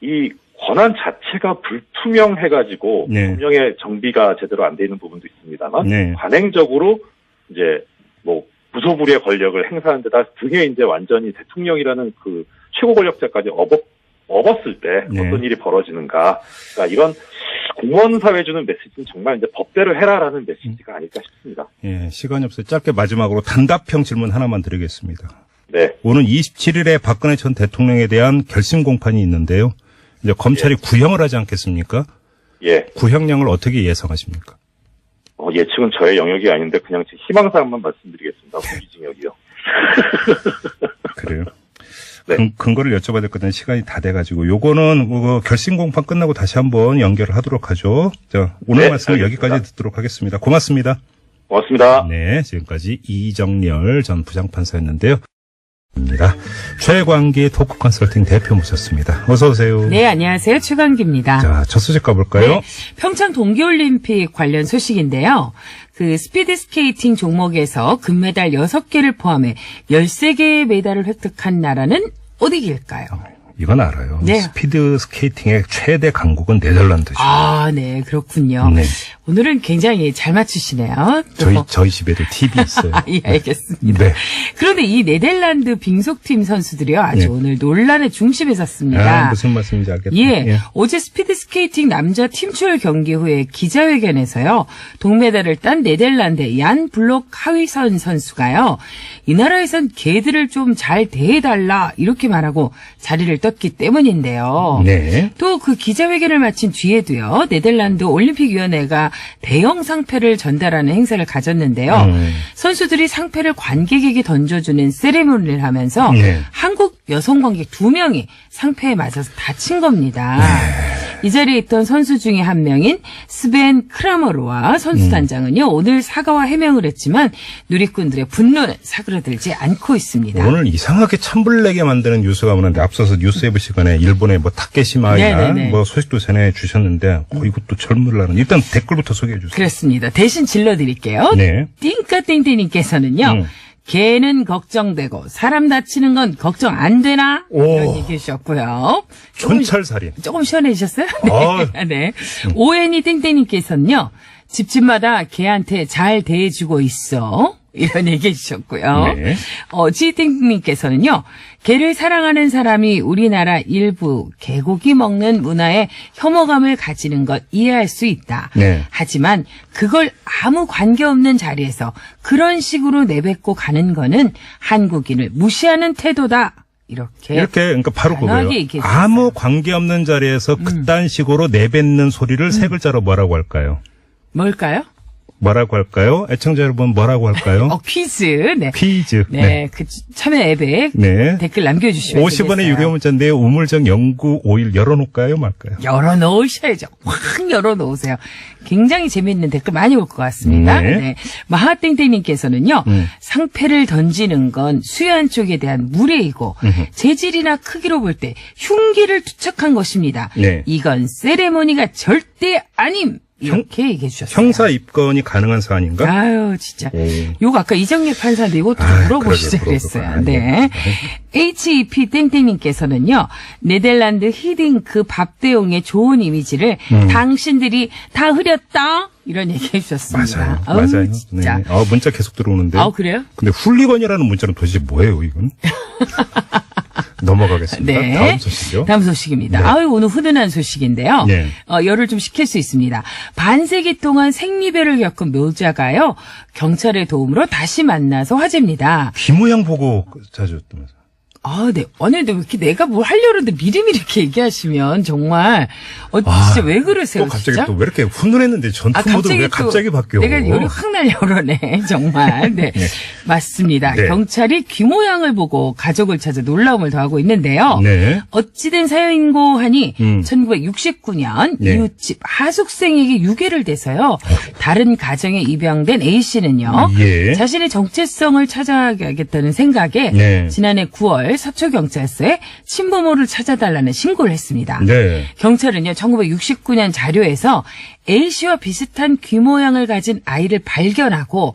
이 권한 자체가 불투명해가지고
네.
법령의 정비가 제대로 안 돼 있는 부분도 있습니다만
네.
관행적으로 이제 뭐 무소불위의 권력을 행사하는 데다 등에 이제 완전히 대통령이라는 그 최고 권력자까지 업었을 때
네.
어떤 일이 벌어지는가. 그러니까 이런 공무원 사회에 주는 메시지는 정말 이제 법대로 해라라는 메시지가 아닐까 싶습니다.
예, 시간이 없어요. 짧게 마지막으로 단답형 질문 하나만 드리겠습니다.
네.
오는 27일에 박근혜 전 대통령에 대한 결심 공판이 있는데요. 이제 검찰이 구형을 하지 않겠습니까?
예.
구형량을 어떻게 예상하십니까?
예측은 저의 영역이 아닌데 그냥 제 희망사항만 말씀드리겠습니다. 무기징역이요.
그래요.
네.
근거를 여쭤봐야 될 거는 시간이 다 돼가지고 요거는 뭐 결심 공판 끝나고 다시 한번 연결을 하도록 하죠. 자, 오늘
네,
말씀
알겠습니다.
여기까지 듣도록 하겠습니다. 고맙습니다.
고맙습니다.
네, 지금까지 이정렬 전 부장판사였는데요. 최광기 토크 컨설팅 대표 모셨습니다. 어서 오세요.
네, 안녕하세요. 최광기입니다.
자, 첫 소식 가볼까요?
네, 평창 동계올림픽 관련 소식인데요. 그 스피드 스케이팅 종목에서 금메달 6개를 포함해 13개의 메달을 획득한 나라는 어디일까요?
이건 알아요.
네.
스피드 스케이팅의 최대 강국은 네덜란드죠.
아, 네, 그렇군요.
네.
오늘은 굉장히 잘 맞추시네요. 또.
저희 집에도 TV 있어요.
예, 알겠습니다.
네.
그런데 이 네덜란드 빙속팀 선수들이요. 아주
네.
오늘 논란의 중심에 섰습니다.
무슨 말씀인지 알겠다.
예, 어제 스피드 스케이팅 남자 팀출 경기 후에 기자회견에서요, 동메달을 딴 네덜란드 얀 블록 하위선 선수가요, 이 나라에선 개들을 좀 잘 대해달라 이렇게 말하고 자리를 떴기 때문인데요.
네.
또 그 기자회견을 마친 뒤에도요, 네덜란드 올림픽위원회가 대형 상패를 전달하는 행사를 가졌는데요. 선수들이 상패를 관객에게 던져주는 세레모니를 하면서
네.
한국 여성 관객 2명이 상패에 맞아서 다친 겁니다. 이 자리에 있던 선수 중에 한 명인 스벤 크라머로와 선수단장은요, 오늘 사과와 해명을 했지만 누리꾼들의 분노는 사그라들지 않고 있습니다.
오늘 이상하게 찬불내게 만드는 뉴스가 오는데 앞서서 뉴스웨브 시간에 일본의 뭐 타케시마이나
네네네.
뭐 소식도 전해 주셨는데 이것도 젊으려는 일단 댓글부터 소개해 주세요.
그렇습니다. 대신 질러드릴게요.
네.
띵까띵띵님께서는요. 개는 걱정되고 사람 다치는 건 걱정 안 되나?
오.
이런 얘기 주셨고요.
촌철살인.
조금 시원해지셨어요?
아.
네. 오애니 땡땡님께서는요. 집집마다 개한테 잘 대해주고 있어. 이런 얘기 해주셨고요.
네.
지땡님께서는요. 개를 사랑하는 사람이 우리나라 일부 개고기 먹는 문화에 혐오감을 가지는 것 이해할 수 있다.
네.
하지만 그걸 아무 관계없는 자리에서 그런 식으로 내뱉고 가는 거는 한국인을 무시하는 태도다. 이렇게
그러니까 바로
단호하게
그거예요.
얘기해주셨어요.
아무 관계없는 자리에서 그딴 식으로 내뱉는 소리를 세 글자로 뭐라고 할까요?
뭘까요?
뭐라고 할까요? 애청자 여러분 뭐라고 할까요?
퀴즈. 네.
퀴즈.
네. 그 참여 앱에
네.
댓글 남겨주시면
50원의
되겠어요.
유료 문자인데 우물정 0951 열어놓을까요? 말까요?
열어놓으셔야죠. 확 열어놓으세요. 굉장히 재미있는 댓글 많이 올 것 같습니다.
네.
네. 마하땡땡님께서는요. 상패를 던지는 건 수여한 쪽에 대한 무례이고 재질이나 크기로 볼 때 흉기를 투척한 것입니다.
네.
이건 세레모니가 절대 아님. 이렇게 얘기해 주셨어요.
형사 입건이 가능한 사안인가?
아유, 진짜.
오.
요거 아까 이정nghiệp 판사인데 이것도 좀 물어보시자
그러게,
그랬어요.
물어볼까.
네. HEP 땡땡님께서는요, 네덜란드 히딩크 밥대용의 좋은 이미지를 당신들이 다 흐렸다? 이런 얘기 해주셨습니다.
맞아요. 맞아요.
진짜.
네. 문자 계속 들어오는데.
그래요?
근데 훌리건이라는 문자는 도대체 뭐예요, 이건? 넘어가겠습니다.
네.
다음 소식이요.
다음 소식입니다.
네.
오늘 훈훈한 소식인데요.
네.
열을 좀 식힐 수 있습니다. 반세기 동안 생리별을 겪은 묘자가요, 경찰의 도움으로 다시 만나서 화제입니다.
귀 모양 보고 자주 뜨면서.
네. 아니, 근데 왜 이렇게 내가 뭘 하려고 하는데 미리미리 이렇게 얘기하시면 정말, 진짜 왜 그러세요,
또 갑자기
진짜?
또 왜 이렇게 훈훈했는데 전투 모드로 왜 갑자기 바뀌어?
내가 열이 확 날려 그러네, 정말. 네.
네.
맞습니다.
네.
경찰이 귀 모양을 보고 가족을 찾아 놀라움을 더하고 있는데요.
네.
어찌된 사연인고 하니 1969년
네.
이웃집 하숙생에게 유괴를 돼서요. 다른 가정에 입양된 A씨는요.
예.
자신의 정체성을 찾아야겠다는 생각에
네.
지난해 9월 서초경찰서에 친부모를 찾아달라는 신고를 했습니다.
네.
경찰은요, 1969년 자료에서 A씨와 비슷한 귀 모양을 가진 아이를 발견하고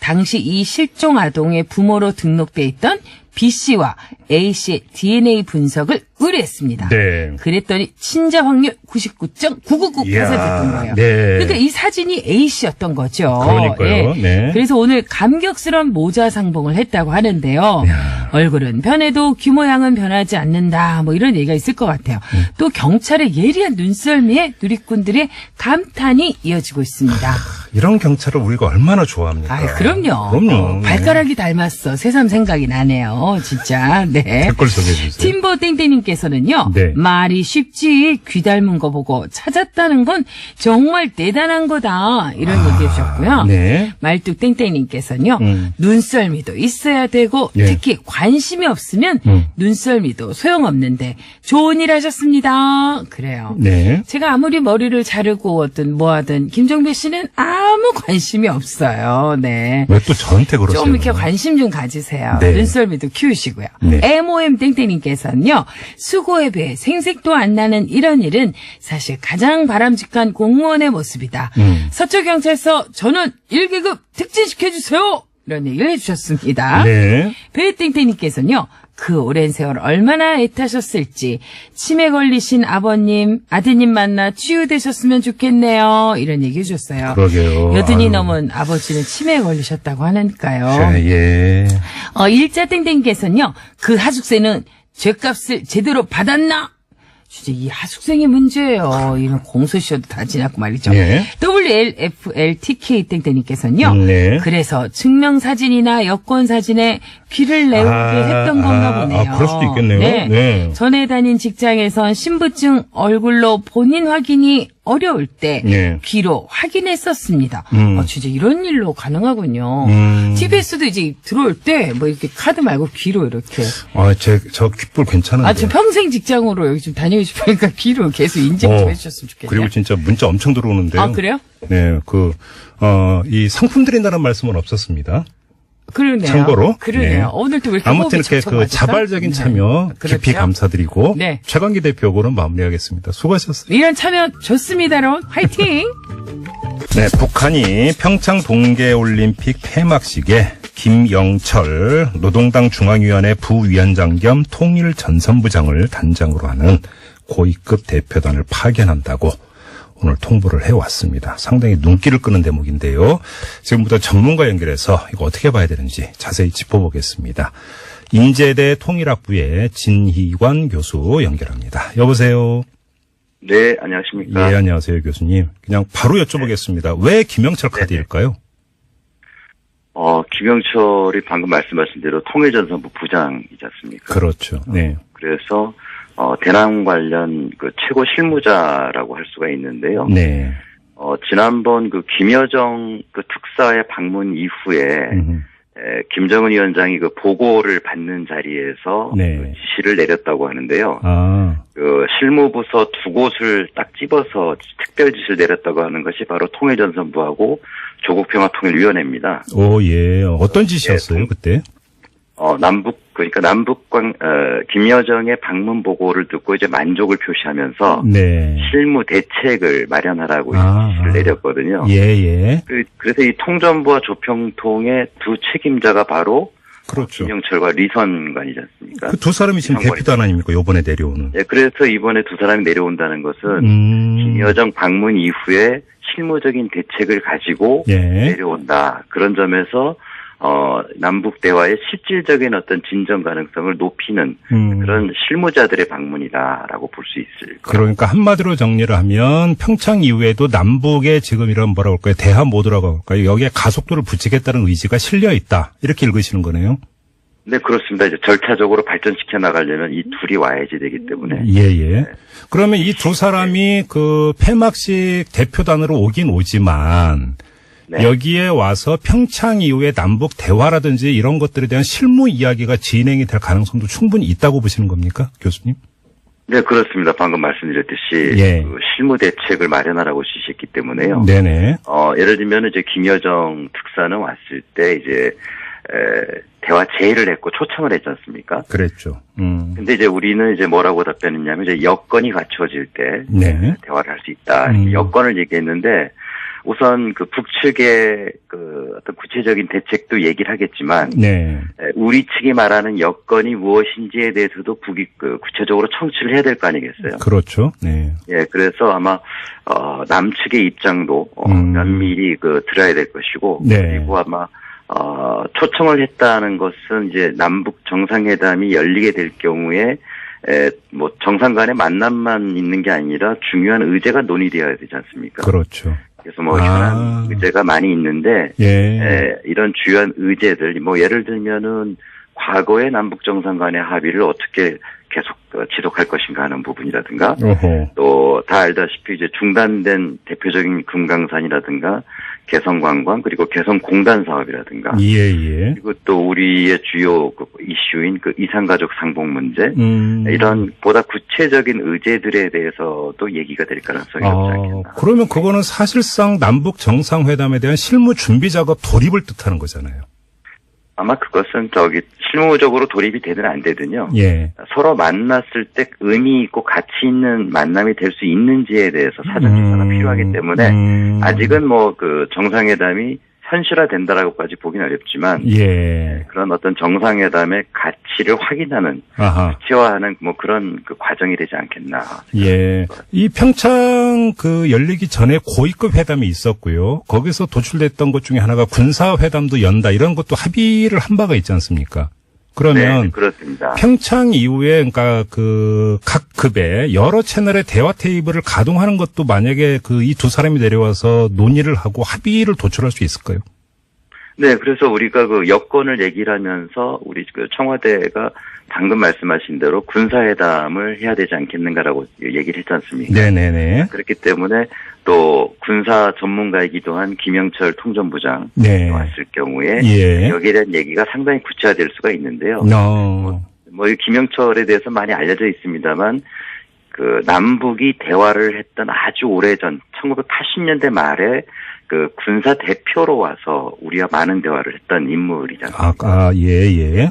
당시 이 실종 아동의 부모로 등록돼 있던 B씨와 A씨의 DNA 분석을 의뢰했습니다.
네.
그랬더니 친자 확률 99.999%였던 거예요.
네.
그러니까 이 사진이 A씨였던 거죠.
그러니까요. 네.
그래서 오늘 감격스러운 모자 상봉을 했다고 하는데요. 얼굴은 변해도 귀 모양은 변하지 않는다. 뭐 이런 얘기가 있을 것 같아요. 또 경찰의 예리한 눈썰미에 누리꾼들의 감탄이 이어지고 있습니다.
이런 경찰을 우리가 얼마나 좋아합니까?
그럼요.
그럼요.
발가락이 닮았어. 새삼 생각이 나네요. 진짜. 네.
댓글 소개해 주세요.
팀버 땡땡님께서는요.
네.
말이 쉽지 귀 닮은 거 보고 찾았다는 건 정말 대단한 거다. 이런 얘기해 주셨고요.
네.
말뚝 땡땡님께서는요. 눈썰미도 있어야 되고
예.
특히 관심이 없으면 눈썰미도 소용없는데 좋은 일 하셨습니다. 그래요.
네.
제가 아무리 머리를 자르고 뭐하든 김종배 씨는 아무 관심이 없어요. 네.
왜 또 저한테 그러세요?
좀 이렇게 관심 좀 가지세요.
네.
눈썰미도 키우시고요.
네.
MOM 땡땡님께서는요. 수고에 비해 생색도 안 나는 이런 일은 사실 가장 바람직한 공무원의 모습이다. 서초경찰서 전원 1계급 특진시켜주세요. 이런 얘기를 해주셨습니다.
네.
배땡땡님께서는요. 그 오랜 세월 얼마나 애타셨을지 치매 걸리신 아버님, 아드님 만나 치유되셨으면 좋겠네요. 이런 얘기 해줬어요.
그러게요.
여든이
아유.
넘은 아버지는 치매에 걸리셨다고 하니까요.
예.
일자땡땡께서는요. 그 하숙생은 죄값을 제대로 받았나? 진짜 이 하숙생이 문제예요. 이런 공소시효도 다 지났고 말이죠.
예.
WLFLTK 땡땡님께서는요.
네.
그래서 증명사진이나 여권사진에 귀를 내오게 했던 건가 보네요.
그럴 수도 있겠네요. 네.
전에 다닌 직장에선 신분증 얼굴로 본인 확인이 어려울 때
네.
귀로 확인했었습니다. 진짜 이런 일로 가능하군요. TBS도 이제 들어올 때 뭐 이렇게 카드 말고 귀로 이렇게.
저 귓불 괜찮은데.
저 평생 직장으로 여기 좀 다니고 싶으니까 귀로 계속 인증 좀 해주셨으면 좋겠네요.
그리고 진짜 문자 엄청 들어오는데요.
그래요?
네, 이 상품 드린다는 말씀은 없었습니다.
그러네요.
참고로.
그러네요.
네.
오늘도 왜 이렇게
아무튼
호흡이
이렇게
척척 맞았어?
자발적인 참여 깊이
그렇죠?
감사드리고
네.
최강기 대표고는 마무리하겠습니다. 수고하셨습니다.
이런 참여 좋습니다, 여러분. 화이팅!
네, 북한이 평창 동계올림픽 폐막식에 김영철 노동당 중앙위원회 부위원장 겸 통일전선부장을 단장으로 하는 고위급 대표단을 파견한다고 오늘 통보를 해왔습니다. 상당히 눈길을 끄는 대목인데요. 지금부터 전문가 연결해서 이거 어떻게 봐야 되는지 자세히 짚어보겠습니다. 인제대 통일학부의 진희관 교수 연결합니다. 여보세요.
네, 안녕하십니까.
예, 안녕하세요, 교수님. 그냥 바로 여쭤보겠습니다. 왜 김영철 카드일까요?
김영철이 방금 말씀하신 대로 통일전선부 부장이지 않습니까?
그렇죠. 네.
그래서 대남 관련 그 최고 실무자라고 할 수가 있는데요.
네.
지난번 그 김여정 그 특사의 방문 이후에 김정은 위원장이 그 보고를 받는 자리에서
네.
그 지시를 내렸다고 하는데요.
아.
그 실무부서 두 곳을 딱 집어서 특별 지시를 내렸다고 하는 것이 바로 통일전선부하고 조국평화통일위원회입니다.
오, 예. 어떤 지시였어요, 그때?
김여정의 방문 보고를 듣고 이제 만족을 표시하면서
네.
실무 대책을 마련하라고 지시를 내렸거든요.
예, 예.
그래서 이 통전부와 조평통의 두 책임자가 바로
그렇죠.
김영철과 리선관이지 않습니까?
그 두 사람이 지금 대표단 아닙니까? 요번에 내려오는.
네, 그래서 이번에 두 사람이 내려온다는 것은 김여정 방문 이후에 실무적인 대책을 가지고
예.
내려온다. 그런 점에서 남북 대화의 실질적인 어떤 진전 가능성을 높이는 그런 실무자들의 방문이다라고 볼 수 있을 거예요.
그러니까 한마디로 정리를 하면 평창 이후에도 남북의 지금 이런 뭐라고 할까요? 대화 모드라고 할까요? 여기에 가속도를 붙이겠다는 의지가 실려 있다. 이렇게 읽으시는 거네요.
네, 그렇습니다. 이제 절차적으로 발전시켜 나가려면 이 둘이 와야지 되기 때문에.
예, 예. 그러면 이 두 사람이 그 폐막식 대표단으로 오긴 오지만
네.
여기에 와서 평창 이후에 남북 대화라든지 이런 것들에 대한 실무 이야기가 진행이 될 가능성도 충분히 있다고 보시는 겁니까, 교수님?
네, 그렇습니다. 방금 말씀드렸듯이
예.
그 실무 대책을 마련하라고 지시했기 때문에요.
네네.
예를 들면 이제 김여정 특사는 왔을 때 이제 대화 제의를 했고 초청을 했지 않습니까?
그랬죠.
근데 이제 우리는 이제 뭐라고 답변했냐면 이제 여건이 갖춰질 때
네.
대화를 할 수 있다. 이렇게 여건을 얘기했는데 우선 그 북측의 그 어떤 구체적인 대책도 얘기를 하겠지만
네.
우리 측이 말하는 여건이 무엇인지에 대해서도 북이 그 구체적으로 청취를 해야 될 거 아니겠어요?
그렇죠. 네.
예, 그래서 아마 남측의 입장도 면밀히 그 들어야 될 것이고
네.
그리고 아마 초청을 했다는 것은 이제 남북 정상회담이 열리게 될 경우에 뭐 정상 간의 만남만 있는 게 아니라 중요한 의제가 논의되어야 되지 않습니까?
그렇죠.
그래서 뭐 현안 의제가 많이 있는데
예.
이런 주요한 의제들 뭐 예를 들면은 과거의 남북 정상 간의 합의를 어떻게 계속 지속할 것인가 하는 부분이라든가
어허.
또 다 알다시피 이제 중단된 대표적인 금강산이라든가 개성관광 그리고 개성공단 사업이라든가
예.
그리고 또 우리의 주요 그 이슈인 그 이산가족 상봉 문제 이런 보다 구체적인 의제들에 대해서도 얘기가 될 가능성이 높지 않겠나.
그러면 그거는 사실상 남북 정상회담에 대한 실무 준비 작업 돌입을 뜻하는 거잖아요.
아마 그것은 실무적으로 돌입이 되든 안 되든요.
예.
서로 만났을 때 의미 있고 가치 있는 만남이 될 수 있는지에 대해서 사전 조사가 필요하기 때문에 아직은 뭐 그 정상회담이 현실화된다라고까지 보기는 어렵지만
예.
그런 어떤 정상회담의 가치를 확인하는 구체화하는 뭐 그런 그 과정이 되지 않겠나.
예. 이 평창 그 열리기 전에 고위급 회담이 있었고요. 거기서 도출됐던 것 중에 하나가 군사 회담도 연다 이런 것도 합의를 한 바가 있지 않습니까? 그러면
네, 그렇습니다.
평창 이후에 그러니까 그 각 급의 여러 채널의 대화 테이블을 가동하는 것도 만약에 그 이 두 사람이 내려와서 논의를 하고 합의를 도출할 수 있을까요?
네, 그래서 우리가 그 여건을 얘기를 하면서 우리 그 청와대가 방금 말씀하신 대로 군사회담을 해야 되지 않겠는가라고 얘기를 했지 않습니까?
네네네.
그렇기 때문에 또 군사 전문가이기도 한 김영철 통전부장
네.
왔을 경우에
예.
여기에 대한 얘기가 상당히 구체화될 수가 있는데요. 이 김영철에 대해서 많이 알려져 있습니다만 그 남북이 대화를 했던 아주 오래전 1980년대 말에 그 군사 대표로 와서 우리와 많은 대화를 했던 인물이잖아요.
예.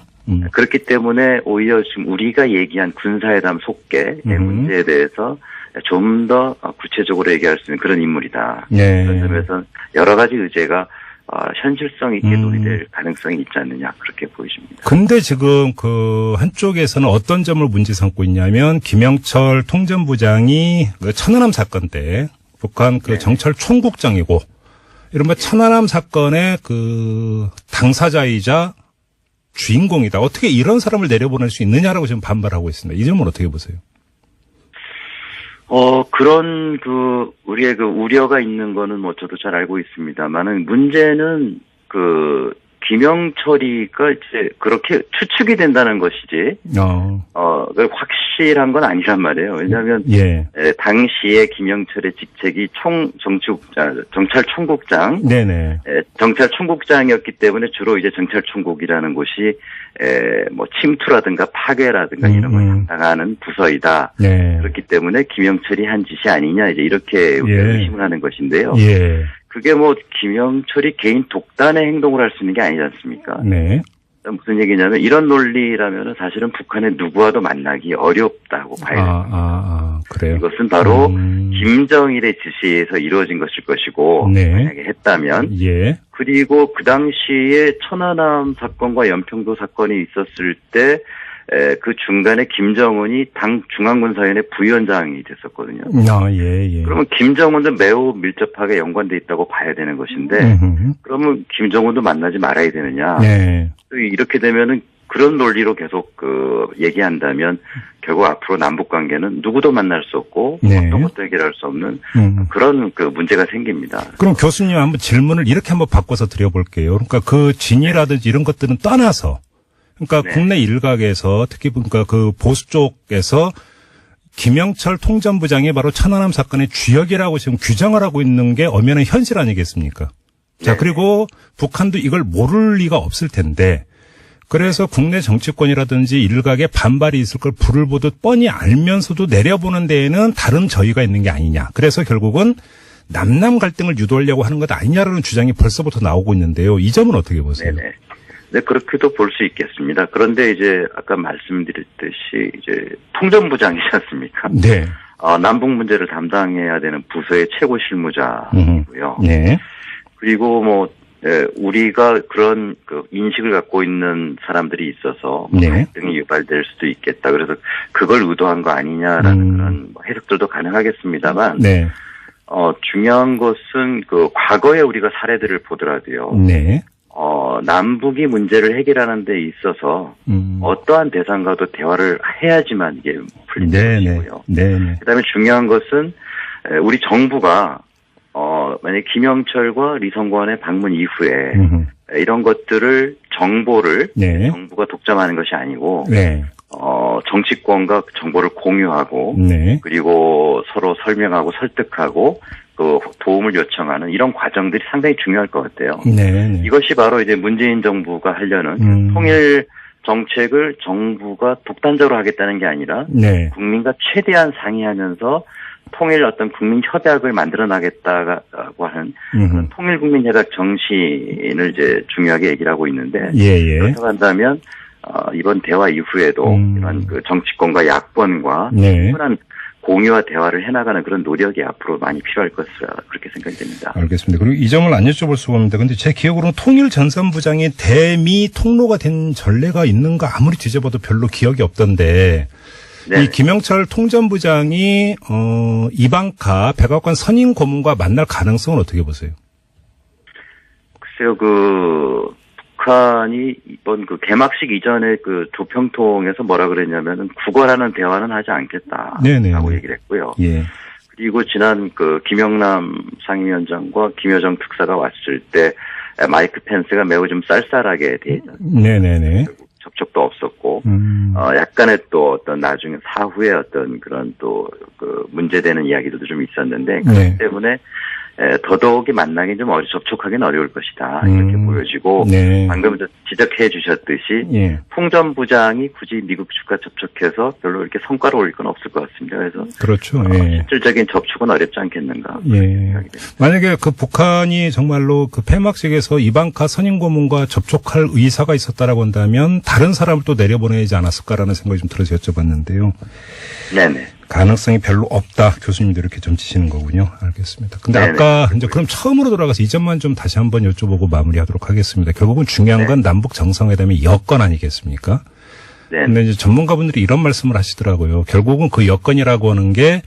그렇기 때문에 오히려 지금 우리가 얘기한 군사회담 속개의 문제에 대해서 좀 더 구체적으로 얘기할 수 있는 그런 인물이다.
네.
그런 점에서 여러 가지 의제가 현실성 있게 논의될 가능성이 있지 않느냐 그렇게 보여집니다.
근데 지금 그 한쪽에서는 어떤 점을 문제 삼고 있냐면 김영철 통전부장이 그 천안함 사건 때 북한 그 정찰 총국장이고 이른바 천안함 사건의 그 당사자이자 주인공이다. 어떻게 이런 사람을 내려보낼 수 있느냐라고 지금 반발하고 있습니다. 이 점은 어떻게 보세요?
그런 우리의 그 우려가 있는 거는 뭐 저도 잘 알고 있습니다만은 문제는 김영철이가 이제 그렇게 추측이 된다는 것이지, 그걸 확실한 건 아니란 말이에요. 왜냐하면 당시에 김영철의 직책이 정찰총국장,
네네.
정찰총국장이었기 때문에 주로 이제 정찰총국이라는 곳이 뭐 침투라든가 파괴라든가 이런 걸 담당하는 부서이다.
네.
그렇기 때문에 김영철이 한 짓이 아니냐 이제 이렇게 의심을 하는 것인데요. 그게 뭐 김영철이 개인 독단의 행동을 할 수 있는 게 아니지 않습니까?
네.
무슨 얘기냐면 이런 논리라면은 사실은 북한의 누구와도 만나기 어렵다고 봐야 됩니다.
그래요?
이것은 바로 김정일의 지시에서 이루어진 것일 것이고 만약에 했다면 그리고 그 당시에 천안함 사건과 연평도 사건이 있었을 때 그 중간에 김정은이 당 중앙군사위원회 부위원장이 됐었거든요. 그러면 김정은도 매우 밀접하게 연관돼 있다고 봐야 되는 것인데 그러면 김정은도 만나지 말아야 되느냐. 이렇게 되면은 그런 논리로 계속 얘기한다면 결국 앞으로 남북 관계는 누구도 만날 수 없고 어떤 것도 해결할 수 없는 그런 문제가 생깁니다.
그럼 교수님 한번 질문을 이렇게 한번 바꿔서 드려볼게요. 그러니까 그 진위라든지 이런 것들은 떠나서 그러니까 국내 일각에서 특히 그러니까 그 보수 쪽에서 김영철 통전부장이 바로 천안함 사건의 주역이라고 지금 규정을 하고 있는 게 엄연한 현실 아니겠습니까? 자, 그리고 북한도 이걸 모를 리가 없을 텐데 그래서 국내 정치권이라든지 일각에 반발이 있을 걸 불을 보듯 뻔히 알면서도 내려보는 데에는 다른 저희가 있는 게 아니냐. 그래서 결국은 남남 갈등을 유도하려고 하는 것 아니냐라는 주장이 벌써부터 나오고 있는데요. 이 점은 어떻게 보세요?
네, 그렇게도 볼 수 있겠습니다. 그런데 이제 아까 말씀드렸듯이 이제 통전부장이지 않습니까? 남북 문제를 담당해야 되는 부서의 최고 실무자이고요. 그리고 뭐 우리가 그런 인식을 갖고 있는 사람들이 있어서 갈등이 유발될 수도 있겠다. 그래서 그걸 의도한 거 아니냐라는 그런 해석들도 가능하겠습니다만, 중요한 것은 과거에 우리가 사례들을 보더라도요. 남북이 문제를 해결하는 데 있어서 어떠한 대상과도 대화를 해야지만 이게 풀리는 것이고요. 그다음에 중요한 것은 우리 정부가 만약 김영철과 리성관의 방문 이후에 이런 것들을 정보를 정부가 독점하는 것이 아니고 정치권과 정보를 공유하고 그리고 서로 설명하고 설득하고 도움을 요청하는 이런 과정들이 상당히 중요할 것 같아요. 이것이 바로 이제 문재인 정부가 하려는 통일 정책을 정부가 독단적으로 하겠다는 게 아니라 국민과 최대한 상의하면서 통일 어떤 국민 협약을 만들어 나겠다고 하는 그런 통일 국민 협약 정신을 이제 중요하게 얘기를 하고 있는데 그렇다고 한다면 이번 대화 이후에도 이런 정치권과 야권과 충분한 공유와 대화를 해나가는 그런 노력이 앞으로 많이 필요할 것이라 그렇게 생각이 됩니다.
알겠습니다. 그리고 이 점을 안 여쭤볼 수가 없는데 근데 제 기억으로는 통일전산부장이 대미 통로가 된 전례가 있는가 아무리 뒤져봐도 별로 기억이 없던데 이 김영철 통전부장이 이방카 백악관 선임 고문과 만날 가능성은 어떻게 보세요?
글쎄요, 북한이 이번 개막식 이전에 조평통에서 뭐라 그랬냐면은 구걸하는 대화는 하지 않겠다라고 얘기를 했고요. 그리고 지난 김영남 상임위원장과 김여정 특사가 왔을 때 마이크 펜스가 매우 좀 쌀쌀하게 대했잖아요. 접촉도 없었고, 약간의 또 어떤 나중에 사후에 어떤 그런 또 문제되는 이야기들도 좀 있었는데, 그렇기 때문에 더더욱이 만나기 좀 접촉하기는 어려울 것이다. 이렇게 보여지고, 방금 지적해 주셨듯이, 통전부장이 굳이 미국 측과 접촉해서 별로 이렇게 성과를 올릴 건 없을 것 같습니다. 그래서. 실질적인 접촉은 어렵지 않겠는가.
만약에 북한이 정말로 폐막식에서 이방카 선임 고문과 접촉할 의사가 있었다라고 한다면 다른 사람을 또 내려보내지 않았을까라는 생각이 좀 들어서 여쭤봤는데요. 가능성이 별로 없다. 교수님도 이렇게 점치시는 거군요. 알겠습니다. 근데 아까 이제 그럼 처음으로 돌아가서 이 점만 좀 다시 한번 여쭤보고 마무리하도록 하겠습니다. 결국은 중요한 건 남북 정상회담의 여건 아니겠습니까? 근데 이제 전문가분들이 이런 말씀을 하시더라고요. 결국은 그 여건이라고 하는 게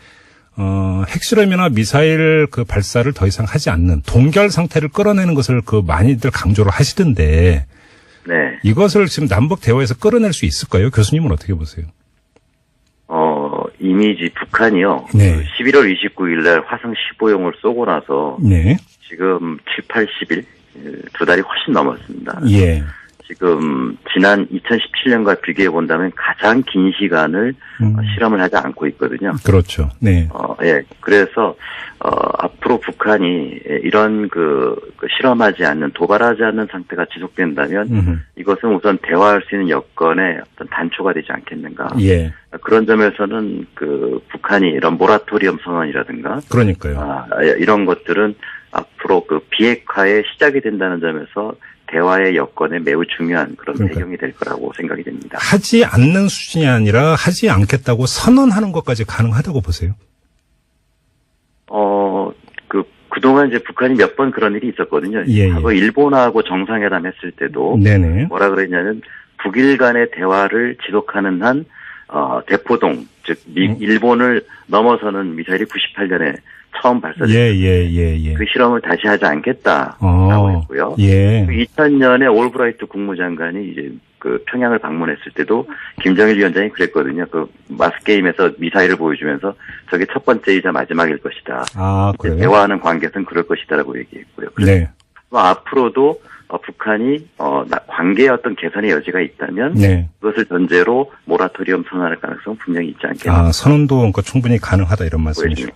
핵실험이나 미사일 발사를 더 이상 하지 않는 동결 상태를 끌어내는 것을 많이들 강조를 하시던데 이것을 지금 남북 대화에서 끌어낼 수 있을까요? 교수님은 어떻게 보세요?
이미 북한이요. 11월 29일 날 화성 15형을 쏘고 나서 지금 7, 80일 두 달이 훨씬 넘었습니다. 지금 지난 2017년과 비교해 본다면 가장 긴 시간을 실험을 하지 않고 있거든요.
그렇죠. 네.
예. 그래서 앞으로 북한이 이런 실험하지 않는, 도발하지 않는 상태가 지속된다면 이것은 우선 대화할 수 있는 여건의 어떤 단초가 되지 않겠는가.
예.
그런 점에서는 북한이 이런 모라토리엄 선언이라든가.
그러니까요.
이런 것들은 앞으로 비핵화의 시작이 된다는 점에서 대화의 여건에 매우 중요한 그런 배경이 될 거라고 생각이 됩니다.
하지 않는 수준이 아니라 하지 않겠다고 선언하는 것까지 가능하다고 보세요?
그동안 이제 북한이 몇 번 그런 일이 있었거든요. 과거 일본하고 정상회담 했을 때도
네네.
뭐라 그랬냐면 북일 간의 대화를 지속하는 한 대포동, 즉 일본을 넘어서는 미사일이 98년에 처음 발사됐어요. 그 실험을 다시 하지 않겠다라고 했고요. 2000년에 올브라이트 국무장관이 이제 평양을 방문했을 때도 김정일 위원장이 그랬거든요. 마스게임에서 미사일을 보여주면서 저게 첫 번째이자 마지막일 것이다.
그래요?
대화하는 관계에서는 그럴 것이다라고 얘기했고요. 그래서 앞으로도 북한이 관계의 어떤 개선의 여지가 있다면 그것을 전제로 모라토리엄 선언할 가능성은 분명히 있지 않겠나.
선언도 그러니까 충분히 가능하다 이런 말씀이시죠.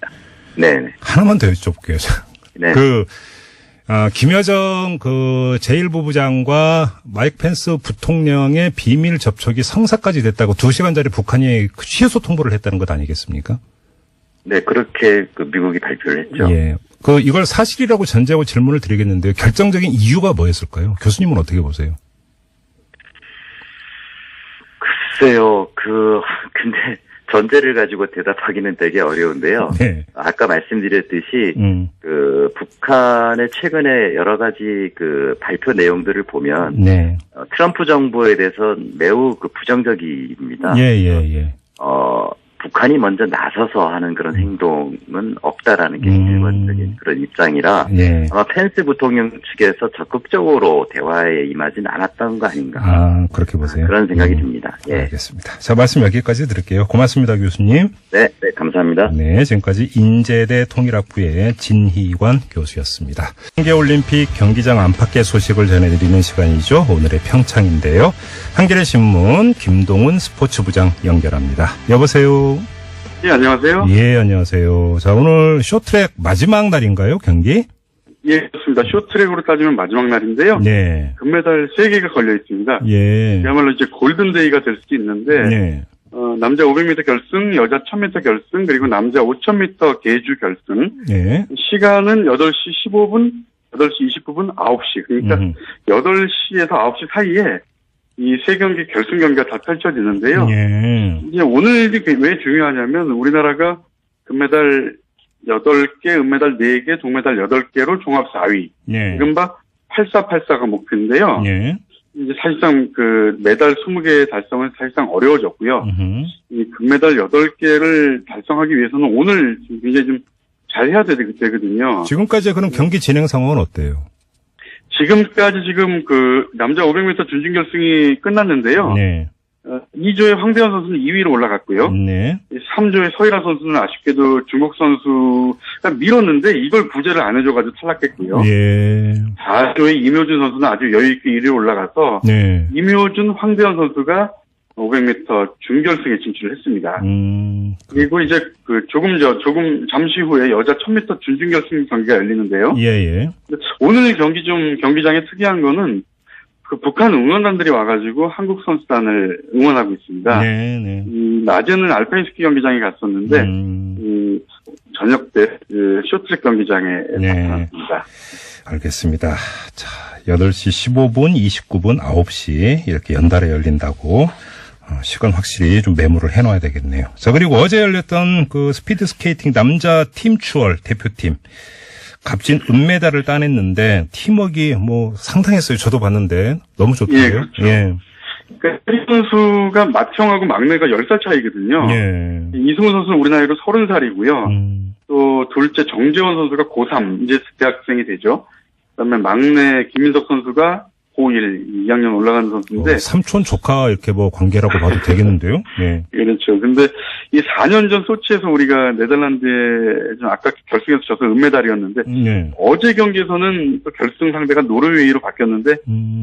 네.
하나만 더 여쭤볼게요.
네.
김여정 제1부부장과 마이크 펜스 부통령의 비밀 접촉이 성사까지 됐다고 2시간짜리 북한이 취소 통보를 했다는 것 아니겠습니까?
네, 그렇게 미국이 발표를 했죠.
예. 이걸 사실이라고 전제하고 질문을 드리겠는데요. 결정적인 이유가 뭐였을까요? 교수님은 어떻게 보세요?
글쎄요, 근데 전제를 가지고 대답하기는 되게 어려운데요.
네.
아까 말씀드렸듯이 북한의 최근에 여러 가지 발표 내용들을 보면 트럼프 정부에 대해서 매우 부정적입니다. 북한이 먼저 나서서 하는 그런 행동은 없다라는 게 일반적인 그런 입장이라 아마 펜스 부통령 측에서 적극적으로 대화에 임하진 않았던 거 아닌가.
그렇게 보세요.
그런 생각이 듭니다.
알겠습니다. 자, 말씀 여기까지 드릴게요. 고맙습니다, 교수님.
네, 감사합니다.
네, 지금까지 인제대 통일학부의 진희관 교수였습니다. 한겨올림픽 경기장 안팎의 소식을 전해드리는 시간이죠. 오늘의 평창인데요. 한겨레신문 김동훈 스포츠부장 연결합니다. 여보세요.
예, 안녕하세요.
예, 안녕하세요. 자, 오늘 쇼트랙 마지막 날인가요, 경기?
예, 그렇습니다. 쇼트랙으로 따지면 마지막 날인데요.
네.
금메달 3개가 걸려 있습니다.
예.
그야말로 이제 골든데이가 될 수도 있는데, 남자 500m 결승, 여자 1000m 결승, 그리고 남자 5000m 계주 결승. 시간은 8시 15분, 8시 29분, 9시. 그러니까 8시에서 9시 사이에 이 세 경기 결승 경기가 다 펼쳐지는데요. 이제 오늘이 왜 중요하냐면 우리나라가 금메달 8개, 은메달 4개, 동메달 8개로 종합 4위. 이른바 8484가 목표인데요. 이제 사실상 메달 20개 달성은 사실상 어려워졌고요. 이 금메달 8개를 달성하기 위해서는 오늘 굉장히 좀 잘해야 되거든요.
지금까지 그럼 경기 진행 상황은 어때요?
지금까지 남자 500m 준중결승이 끝났는데요. 2조의 황대현 선수는 2위로 올라갔고요. 3조의 서일아 선수는 아쉽게도 중국 선수가 밀었는데 이걸 구제를 안 해줘가지고 탈락했고요. 4조의 임효준 선수는 아주 여유있게 1위로 올라가서 임효준, 황대현 선수가 500m 준결승에 진출을 했습니다. 그리고 이제 조금 잠시 후에 여자 1000m 준중결승 경기가 열리는데요. 오늘 경기장에 특이한 거는 북한 응원단들이 와가지고 한국 선수단을 응원하고 있습니다. 낮에는 알파인스키 경기장에 갔었는데 저녁 때 쇼트트랙 경기장에 나타났습니다.
알겠습니다. 자, 8시 15분, 29분, 9시 이렇게 연달아 열린다고 시간 확실히 좀 메모를 해놔야 되겠네요. 자, 그리고 어제 열렸던 스피드 스케이팅 남자 팀 추월 대표팀 값진 은메달을 따냈는데 팀워크가 상당했어요. 저도 봤는데 너무 좋더라고요.
그러니까 혜리 선수가 맏형하고 막내가 10살 차이거든요. 이승우 선수는 우리 나이로 30살이고요. 또 둘째 정재원 선수가 고3 이제 대학생이 되죠. 그다음에 막내 김민석 선수가 고1 2학년 올라가는 선수인데
삼촌 조카 이렇게 관계라고 봐도 되겠는데요.
그렇죠. 근데 이 4년 전 소치에서 우리가 네덜란드에 좀 아까 결승에서 져서 은메달이었는데 어제 경기에서는 또 결승 상대가 노르웨이로 바뀌었는데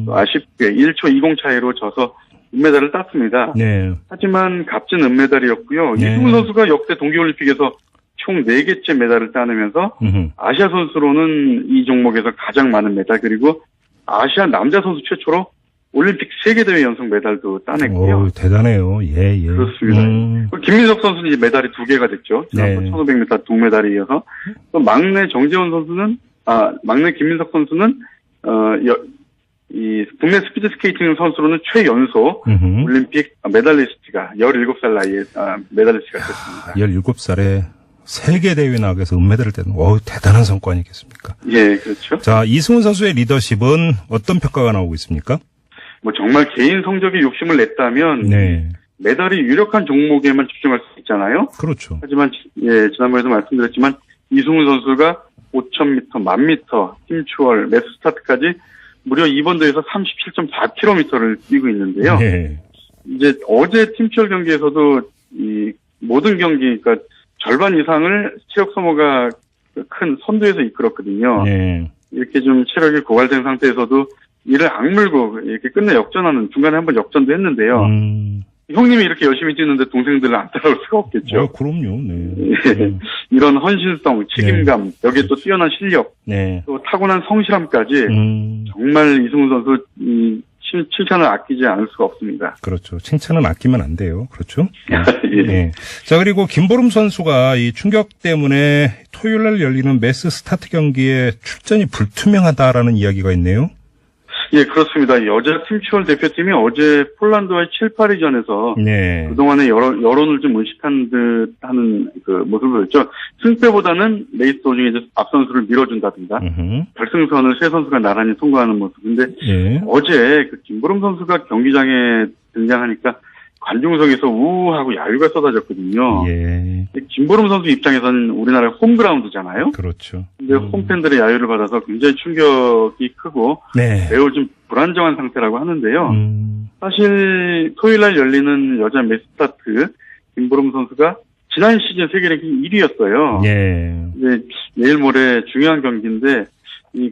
또 아쉽게 1초 20 차이로 져서 은메달을 땄습니다. 네. 하지만 값진 은메달이었고요. 이승우 선수가 역대 동계올림픽에서 총 4개째 메달을 따내면서 아시아 선수로는 이 종목에서 가장 많은 메달, 그리고 아시아 남자 선수 최초로 올림픽 세계대회 연속 메달도 따냈고요.
오, 대단해요. 예, 예.
그렇습니다. 김민석 선수는 이제 메달이 2개가 됐죠. 지난번 1500m 동메달에 이어서. 또 막내 김민석 선수는, 이 국내 스피드 스케이팅 선수로는 최연소 올림픽 메달리스트가 17살 나이에 메달리스트가 됐습니다.
17살에 세계대회 나가서 은메달을 따는, 대단한 성과 아니겠습니까?
예, 그렇죠.
자, 이승훈 선수의 리더십은 어떤 평가가 나오고 있습니까?
뭐 정말 개인 성적에 욕심을 냈다면 메달이 유력한 종목에만 집중할 수 있잖아요.
그렇죠.
하지만 지난번에도 말씀드렸지만 이승훈 선수가 5,000m, 1000m, 팀추월, 매스스타트까지 무려 이번 대회에서 37.4km를 뛰고 있는데요. 이제 어제 팀추월 경기에서도 이 모든 경기, 그러니까 절반 이상을 체력 소모가 큰 선두에서 이끌었거든요. 이렇게 좀 체력이 고갈된 상태에서도 이를 악물고 이렇게 끝내 역전하는, 중간에 한번 역전도 했는데요. 형님이 이렇게 열심히 뛰는데 동생들은 안 따라올 수가 없겠죠.
그럼요.
이런 헌신성, 책임감, 여기에 또 뛰어난 실력, 또 타고난 성실함까지 정말 이승훈 선수 칭찬을 아끼지 않을 수가 없습니다.
그렇죠. 칭찬은 아끼면 안 돼요. 그렇죠? 예. 자, 그리고 김보름 선수가 이 충격 때문에 토요일 날 열리는 매스 스타트 경기에 출전이 불투명하다라는 이야기가 있네요.
예, 그렇습니다. 여자 팀추월 대표팀이 어제 폴란드와의 7-8위전에서 그동안의 여론을 좀 의식한 듯 하는 그 모습을 보였죠. 승패보다는 레이스 도중에 이제 앞선수를 밀어준다든가 결승선을 세 선수가 나란히 통과하는 모습인데 어제 그 김보름 선수가 경기장에 등장하니까 관중석에서 우우하고 야유가 쏟아졌거든요. 김보름 선수 입장에서는 우리나라 홈그라운드잖아요.
그렇죠.
근데 홈팬들의 야유를 받아서 굉장히 충격이 크고 매우 좀 불안정한 상태라고 하는데요. 사실 토요일 날 열리는 여자 매스스타트 김보름 선수가 지난 시즌 세계 랭킹 1위였어요. 근데 내일 모레 중요한 경기인데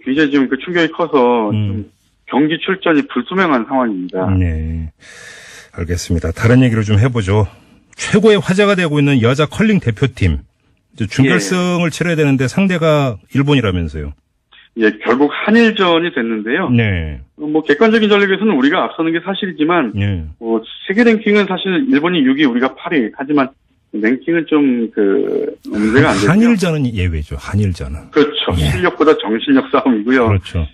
굉장히 좀 그 충격이 커서 좀 경기 출전이 불투명한 상황입니다.
알겠습니다. 다른 얘기를 좀 해보죠. 최고의 화제가 되고 있는 여자 컬링 대표팀. 이제 준결승을 치러야 되는데 상대가 일본이라면서요.
예, 결국 한일전이 됐는데요. 뭐 객관적인 전력에서는 우리가 앞서는 게 사실이지만, 세계 랭킹은 사실 일본이 6위, 우리가 8위. 하지만 랭킹은 좀 문제가 안 되죠.
한일전은 예외죠. 한일전은.
그렇죠. 실력보다 정신력 싸움이고요.
그렇죠.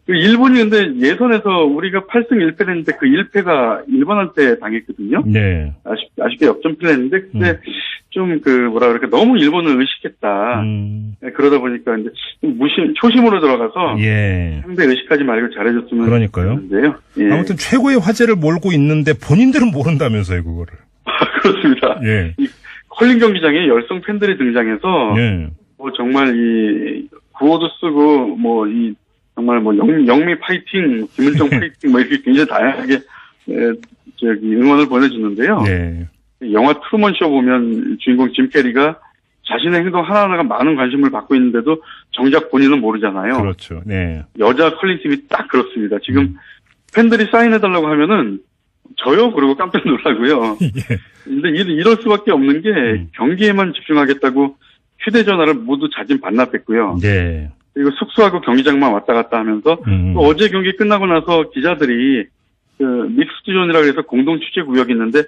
일본이 근데 예선에서 우리가 8승 1패를 했는데 그 1패가 일본한테 당했거든요. 아쉽게 역전패를 했는데, 근데 좀 너무 일본을 의식했다. 그러다 보니까 이제 초심으로 들어가서 상대 의식하지 말고 잘해줬으면 좋겠는데요.
아무튼 최고의 화제를 몰고 있는데 본인들은 모른다면서요, 그거를.
그렇습니다. 이 컬링 경기장에 열성 팬들이 등장해서 뭐 정말 이 구호도 쓰고 정말 영미 파이팅, 김일정 파이팅, 이렇게 굉장히 다양하게, 응원을 보내주는데요. 영화 트루먼 쇼 보면 주인공 짐 캐리가 자신의 행동 하나하나가 많은 관심을 받고 있는데도 정작 본인은 모르잖아요.
그렇죠.
여자 컬링팀이 딱 그렇습니다. 지금 팬들이 사인해달라고 하면은 저요? 그리고 깜짝 놀라고요. 근데 이럴 수밖에 없는 게 경기에만 집중하겠다고 휴대전화를 모두 자진 반납했고요. 그리고 숙소하고 경기장만 왔다 갔다 하면서 또 어제 경기 끝나고 나서 기자들이 믹스존이라고 해서 공동 취재 구역이 있는데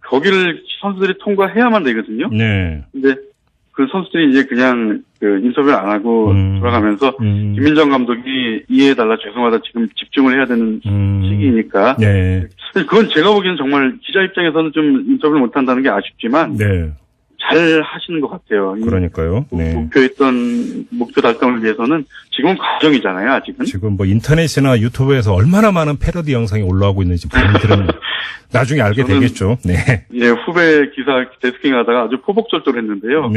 거기를 선수들이 통과해야만 되거든요. 근데 그 선수들이 이제 그냥 인터뷰를 안 하고 돌아가면서 김민정 감독이 이해해달라, 죄송하다, 지금 집중을 해야 되는 시기니까. 그건 제가 보기에는 정말 기자 입장에서는 좀 인터뷰를 못 한다는 게 아쉽지만 잘 하시는 것 같아요.
그러니까요.
목표 달성을 위해서는 지금은 과정이잖아요, 아직은.
지금 인터넷이나 유튜브에서 얼마나 많은 패러디 영상이 올라오고 있는지 본인들은 나중에 알게 되겠죠.
후배 기사 데스킹 하다가 아주 포복절도를 했는데요.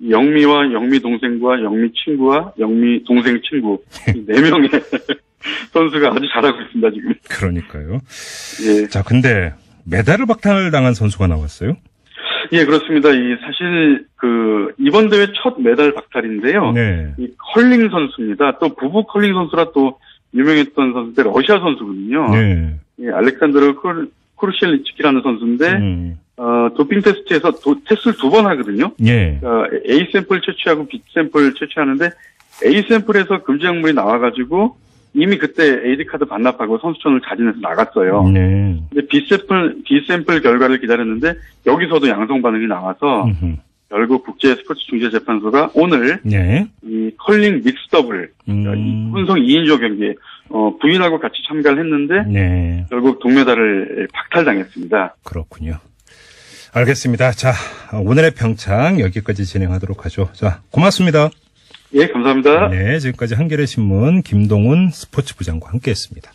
영미와 영미 동생과 영미 친구와 영미 동생 친구, 4명의 선수가 아주 잘하고 있습니다, 지금.
그러니까요. 자, 근데 메달을 박탈당한 선수가 나왔어요?
예, 그렇습니다. 사실 이번 대회 첫 메달 박탈인데요.
네.
이 컬링 선수입니다. 또 부부 컬링 선수라 또 유명했던 선수인데 러시아 선수거든요.
네.
예, 알렉산드르 크루실리츠키라는 선수인데 도핑 테스트에서 테스트를 2번 하거든요.
예.
A 샘플 채취하고 B 샘플 채취하는데 A 샘플에서 금지 약물이 나와가지고 이미 그때 AD 카드 반납하고 선수촌을 자진해서 나갔어요.
네.
근데 B 샘플 결과를 기다렸는데 여기서도 양성 반응이 나와서 결국 국제 스포츠 중재 재판소가 오늘
네.
이 컬링 믹스 더블 혼성 2인조 경기에 부인하고 같이 참가를 했는데
네.
결국 동메달을 박탈당했습니다.
그렇군요. 알겠습니다. 자, 오늘의 평창 여기까지 진행하도록 하죠. 자, 고맙습니다.
예, 감사합니다.
네, 지금까지 한겨레 신문 김동훈 스포츠부장과 함께했습니다.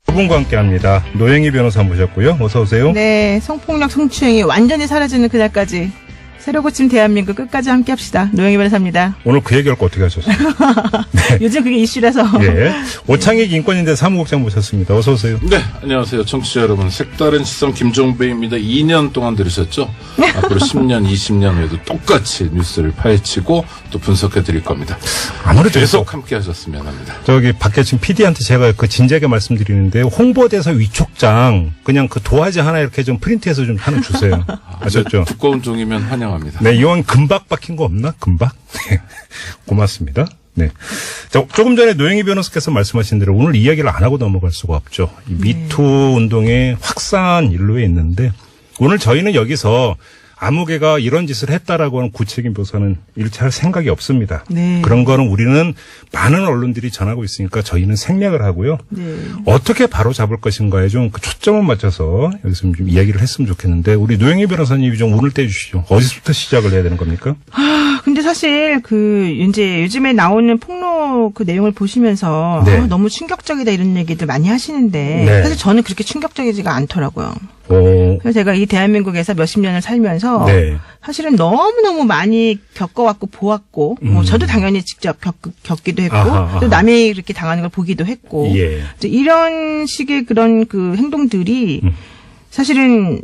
그분과 함께합니다. 노영희 변호사 모셨고요. 어서 오세요.
네, 성폭력 성추행이 완전히 사라지는 그날까지 새로 고침 대한민국 끝까지 함께합시다. 노영희 변호사입니다.
오늘 그 얘기할 거 어떻게 하셨어요? 네.
요즘 그게 이슈라서.
예. 오창익 인권인대 사무국장 모셨습니다. 어서 오세요.
네, 안녕하세요. 청취자 여러분. 색다른 시선 김종배입니다. 2년 동안 들으셨죠? 앞으로 10년, 20년 후에도 똑같이 뉴스를 파헤치고 또 분석해 드릴 겁니다.
아무래도
계속 함께 하셨으면 합니다.
저기 밖에 지금 PD한테 제가 진지하게 말씀드리는데 홍보대사 위촉장 그냥 도화지 하나 이렇게 좀 프린트해서 좀 하나 주세요. 아셨죠?
두꺼운 종이면 환영합니다.
네, 이왕 금박 박힌 거 없나? 금박? 네. 고맙습니다. 네. 자, 조금 전에 노영희 변호사께서 말씀하신 대로 오늘 이야기를 안 하고 넘어갈 수가 없죠. 이 미투 운동의 확산 일로에 있는데 오늘 저희는 여기서 아무개가 이런 짓을 했다라고 하는 구체적인 묘사는 일체 할 생각이 없습니다.
네.
그런 거는 우리는 많은 언론들이 전하고 있으니까 저희는 생략을 하고요.
네.
어떻게 바로 잡을 것인가에 좀 그 초점을 맞춰서 여기서 좀 이야기를 했으면 좋겠는데 우리 노영희 변호사님이 좀 오늘 떼주시죠. 어디서부터 시작을 해야 되는 겁니까?
근데 사실 이제 요즘에 나오는 폭로 그 내용을 보시면서
네.
너무 충격적이다 이런 얘기들 많이 하시는데
네.
사실 저는 그렇게 충격적이지가 않더라고요.
오.
그래서 제가 이 대한민국에서 몇십 년을 살면서
네.
사실은 너무너무 많이 겪어왔고 보았고 저도 당연히 직접 겪기도 했고
아하.
또 남이 이렇게 당하는 걸 보기도 했고
예.
이런 식의 그런 그 행동들이 사실은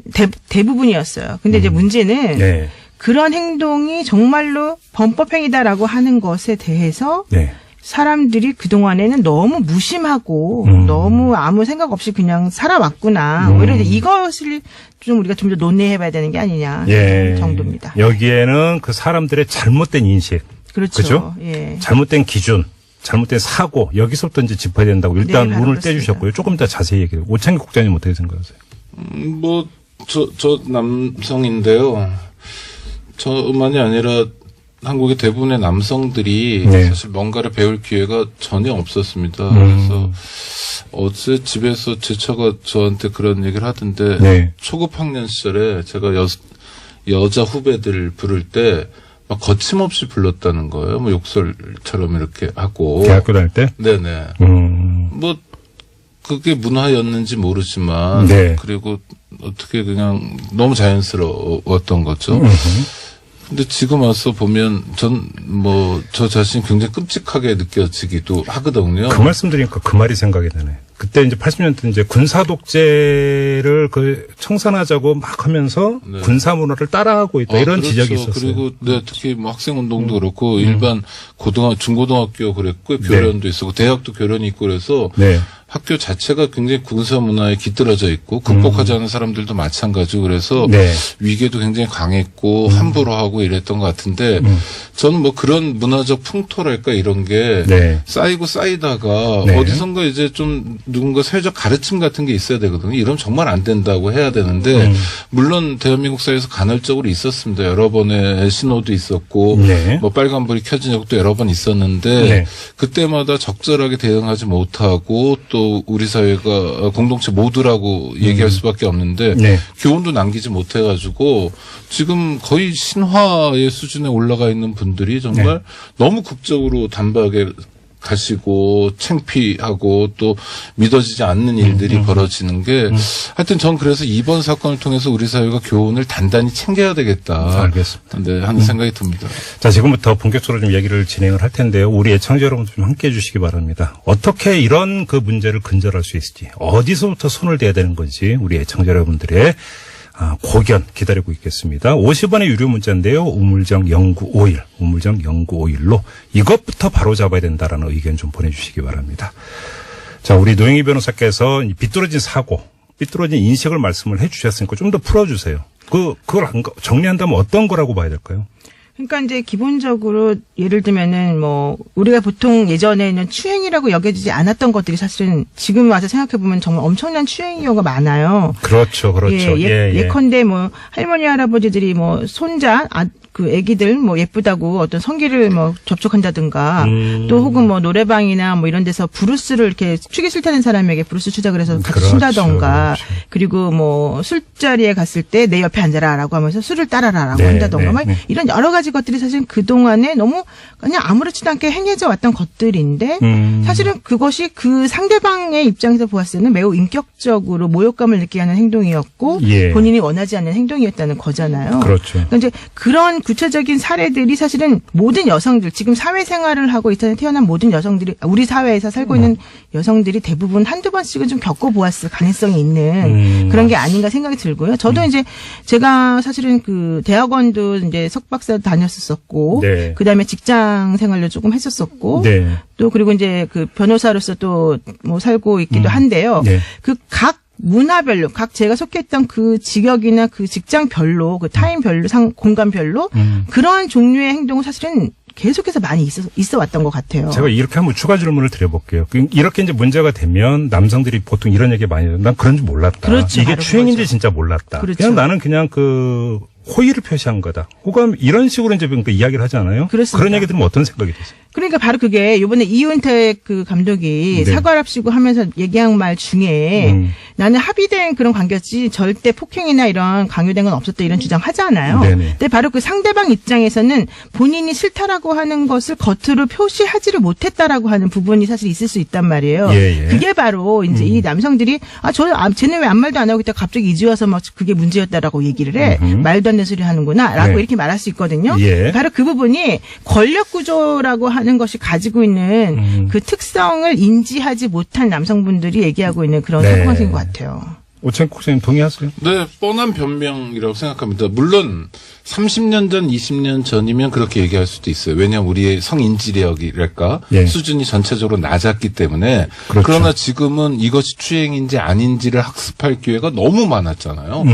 대부분이었어요. 근데 이제 문제는
네.
그런 행동이 정말로 범법행위다라고 하는 것에 대해서
네.
사람들이 그동안에는 너무 무심하고 너무 아무 생각 없이 그냥 살아왔구나. 오히려 이것을 좀 우리가 좀 더 논의해봐야 되는 게 아니냐
예.
정도입니다.
여기에는 그 사람들의 잘못된 인식.
그렇죠.
그죠?
예.
잘못된 기준. 잘못된 사고. 여기서부터 이제 짚어야 된다고 일단
네,
오늘
그렇습니다.
떼주셨고요. 조금 더 자세히 얘기해요. 오창익 국장님 어떻게 생각하세요?
저 남성인데요. 저만이 아니라 한국의 대부분의 남성들이
네.
사실 뭔가를 배울 기회가 전혀 없었습니다. 그래서 어제 집에서 제 처가 저한테 그런 얘기를 하던데
네.
초급 학년 시절에 제가 여자 후배들 부를 때 막 거침없이 불렀다는 거예요. 뭐 욕설처럼 이렇게 하고.
대학교 다닐 때?
네네. 뭐 그게 문화였는지 모르지만
네.
그리고 어떻게 그냥 너무 자연스러웠던 거죠. 근데 지금 와서 보면 저 자신이 굉장히 끔찍하게 느껴지기도 하거든요.
그 말씀 드리니까 그 말이 생각이 나네. 그때 이제 80년대 이제 군사 독재를 청산하자고 막 하면서
네.
군사 문화를 따라하고 있다. 이런
그렇죠.
지적이 있었어요.
그리고 네, 특히 뭐 학생 운동도 그렇고 일반 중고등학교 그랬고 교련도 있었고 대학도 교련이 있고 그래서
네.
학교 자체가 굉장히 군사 문화에 깃들어져 있고 극복하지 않은 사람들도 마찬가지고 그래서
네.
위계도 굉장히 강했고 함부로 하고 이랬던 것 같은데 저는 뭐 그런 문화적 풍토랄까 이런 게
네.
쌓이다가
네.
어디선가 이제 좀 누군가 사회적 가르침 같은 게 있어야 되거든요. 이러면 정말 안 된다고 해야 되는데 물론 대한민국 사회에서 간헐적으로 있었습니다. 여러 번의 신호도 있었고
네.
뭐 빨간불이 켜진 적도 여러 번 있었는데
네.
그때마다 적절하게 대응하지 못하고 또 우리 사회가 공동체 모두라고 얘기할 수밖에 없는데
네.
교훈도 남기지 못해가지고 지금 거의 신화의 수준에 올라가 있는 분들이 정말
네.
너무 극적으로 단박에 가시고 창피하고 또 믿어지지 않는 일들이 벌어지는 게 하여튼 전 그래서 이번 사건을 통해서 우리 사회가 교훈을 단단히 챙겨야 되겠다.
알겠습니다.
네, 하는 생각이 듭니다.
자, 지금부터 본격적으로 좀 얘기를 진행을 할 텐데요. 우리 애청자 여러분들 좀 함께 해주시기 바랍니다. 어떻게 이런 그 문제를 근절할 수 있을지, 어디서부터 손을 대야 되는 건지 우리 애청자 여러분들의 고견 기다리고 있겠습니다. 50원의 유료 문자인데요. 우물정 0951, 우물정 0951로 이것부터 바로 잡아야 된다라는 의견 좀 보내주시기 바랍니다. 자, 우리 노영희 변호사께서 비뚤어진 사고, 삐뚤어진 인식을 말씀을 해주셨으니까 좀 더 풀어주세요. 그걸 정리한다면 어떤 거라고 봐야 될까요?
그러니까 이제 기본적으로 예를 들면은 뭐 우리가 보통 예전에는 추행이라고 여겨지지 않았던 것들이 사실은 지금 와서 생각해 보면 정말 엄청난 추행인 경우가 많아요.
그렇죠, 그렇죠.
예컨대 뭐 할머니 할아버지들이 뭐 손자 그 애기들 뭐 예쁘다고 어떤 성기를 뭐 접촉한다든가 또 혹은 뭐 노래방이나 뭐 이런 데서 브루스를 이렇게 추기 싫다는 사람에게 브루스 추자 그래서 같이 춘다던가 그리고 뭐 술자리에 갔을 때 내 옆에 앉아라라고 하면서 술을 따라라라고 한다던가 막 이런 여러 가지 것들이 사실 그동안에 너무 그냥 아무렇지도 않게 행해져 왔던 것들인데 사실은 그것이 그 상대방의 입장에서 보았을 때는 매우 인격적으로 모욕감을 느끼게 하는 행동이었고 본인이 원하지 않는 행동이었다는 거잖아요.
그렇죠.
그러니까 이제 그런 구체적인 사례들이 사실은 모든 여성들 지금 사회생활을 하고 있는 태어난 모든 여성들이 우리 사회에서 살고 있는 여성들이 대부분 한두 번씩은 좀 겪어보았을 가능성이 있는 그런 게 아닌가 생각이 들고요. 저도 이제 제가 사실은 그 대학원도 이제 석박사 다녔었고 그다음에 직장 생활도 조금 했었었고 또 그리고 이제 그 변호사로서 또 뭐 살고 있기도 한데요. 그 각 문화별로 각 제가 속했던 그 직역이나 그 직장별로 그 타임별로 공간별로 그러한 종류의 행동은 사실은 계속해서 많이 있어 왔던 것 같아요.
제가 이렇게 한번 추가 질문을 드려볼게요. 이렇게 이제 문제가 되면 남성들이 보통 이런 얘기 많이 해요. 난 그런 줄 몰랐다.
그렇죠,
이게 추행인지 그거죠. 진짜 몰랐다.
그렇죠.
그냥 나는 그냥 그 호의를 표시한 거다. 혹은 이런 식으로 이제 그러니까 이야기를 하잖아요.
그렇습니다.
그런 얘기 들으면 어떤 생각이 드세요?
그러니까 바로 그게 이번에 이윤택 그 감독이 사과를 합시고 하면서 얘기한 말 중에 나는 합의된 그런 관계였지 절대 폭행이나 이런 강요된 건 없었다 이런 주장하잖아요. 근데 바로 그 상대방 입장에서는 본인이 싫다라고 하는 것을 겉으로 표시하지를 못했다라고 하는 부분이 사실 있을 수 있단 말이에요. 그게 바로 이제 이 남성들이 쟤는 왜 아무 말도 안 하고 있다 갑자기 이제 와서 막 그게 문제였다라고 얘기를 해. 말도 안 되는 소리 하는구나라고 이렇게 말할 수 있거든요. 바로 그 부분이 권력 구조라고 하는 것이 가지고 있는 그 특성을 인지하지 못한 남성분들이 얘기하고 있는 그런 사고방식인 것 같아요.
오창국 선생님 동의하세요?
네, 뻔한 변명이라고 생각합니다. 물론 30년 전, 20년 전이면 그렇게 얘기할 수도 있어요. 왜냐하면 우리의 성인지력이랄까 수준이 전체적으로 낮았기 때문에. 그렇죠. 그러나 지금은 이것이 추행인지 아닌지를 학습할 기회가 너무 많았잖아요.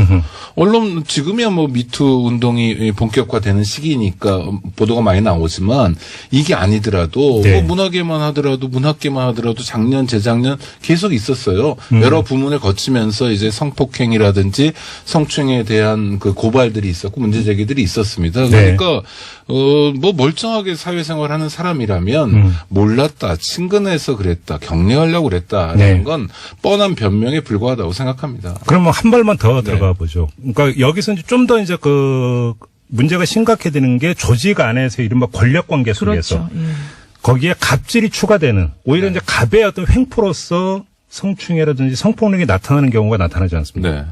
물론 지금이야 뭐 미투 운동이 본격화되는 시기니까 보도가 많이 나오지만 이게 아니더라도 뭐 문화계만 하더라도 작년, 재작년 계속 있었어요. 여러 부문을 거치면서 이제 성폭행이라든지 성추행에 대한 그 고발들이 있었고 문제제기들이 있었습니다. 그러니까 뭐 멀쩡하게 사회생활하는 사람이라면 몰랐다, 친근해서 그랬다, 격려하려고 그랬다라는 건 뻔한 변명에 불과하다고 생각합니다.
그럼 한 발만 더 들어가 보죠. 그러니까 여기서 이제 좀 더 이제 그 문제가 심각해지는 게 조직 안에서 이른바 권력 관계 속에서 거기에 갑질이 추가되는 오히려 이제 갑의 어떤 횡포로서 성추행이라든지 성폭력이 나타나는 경우가 나타나지 않습니까?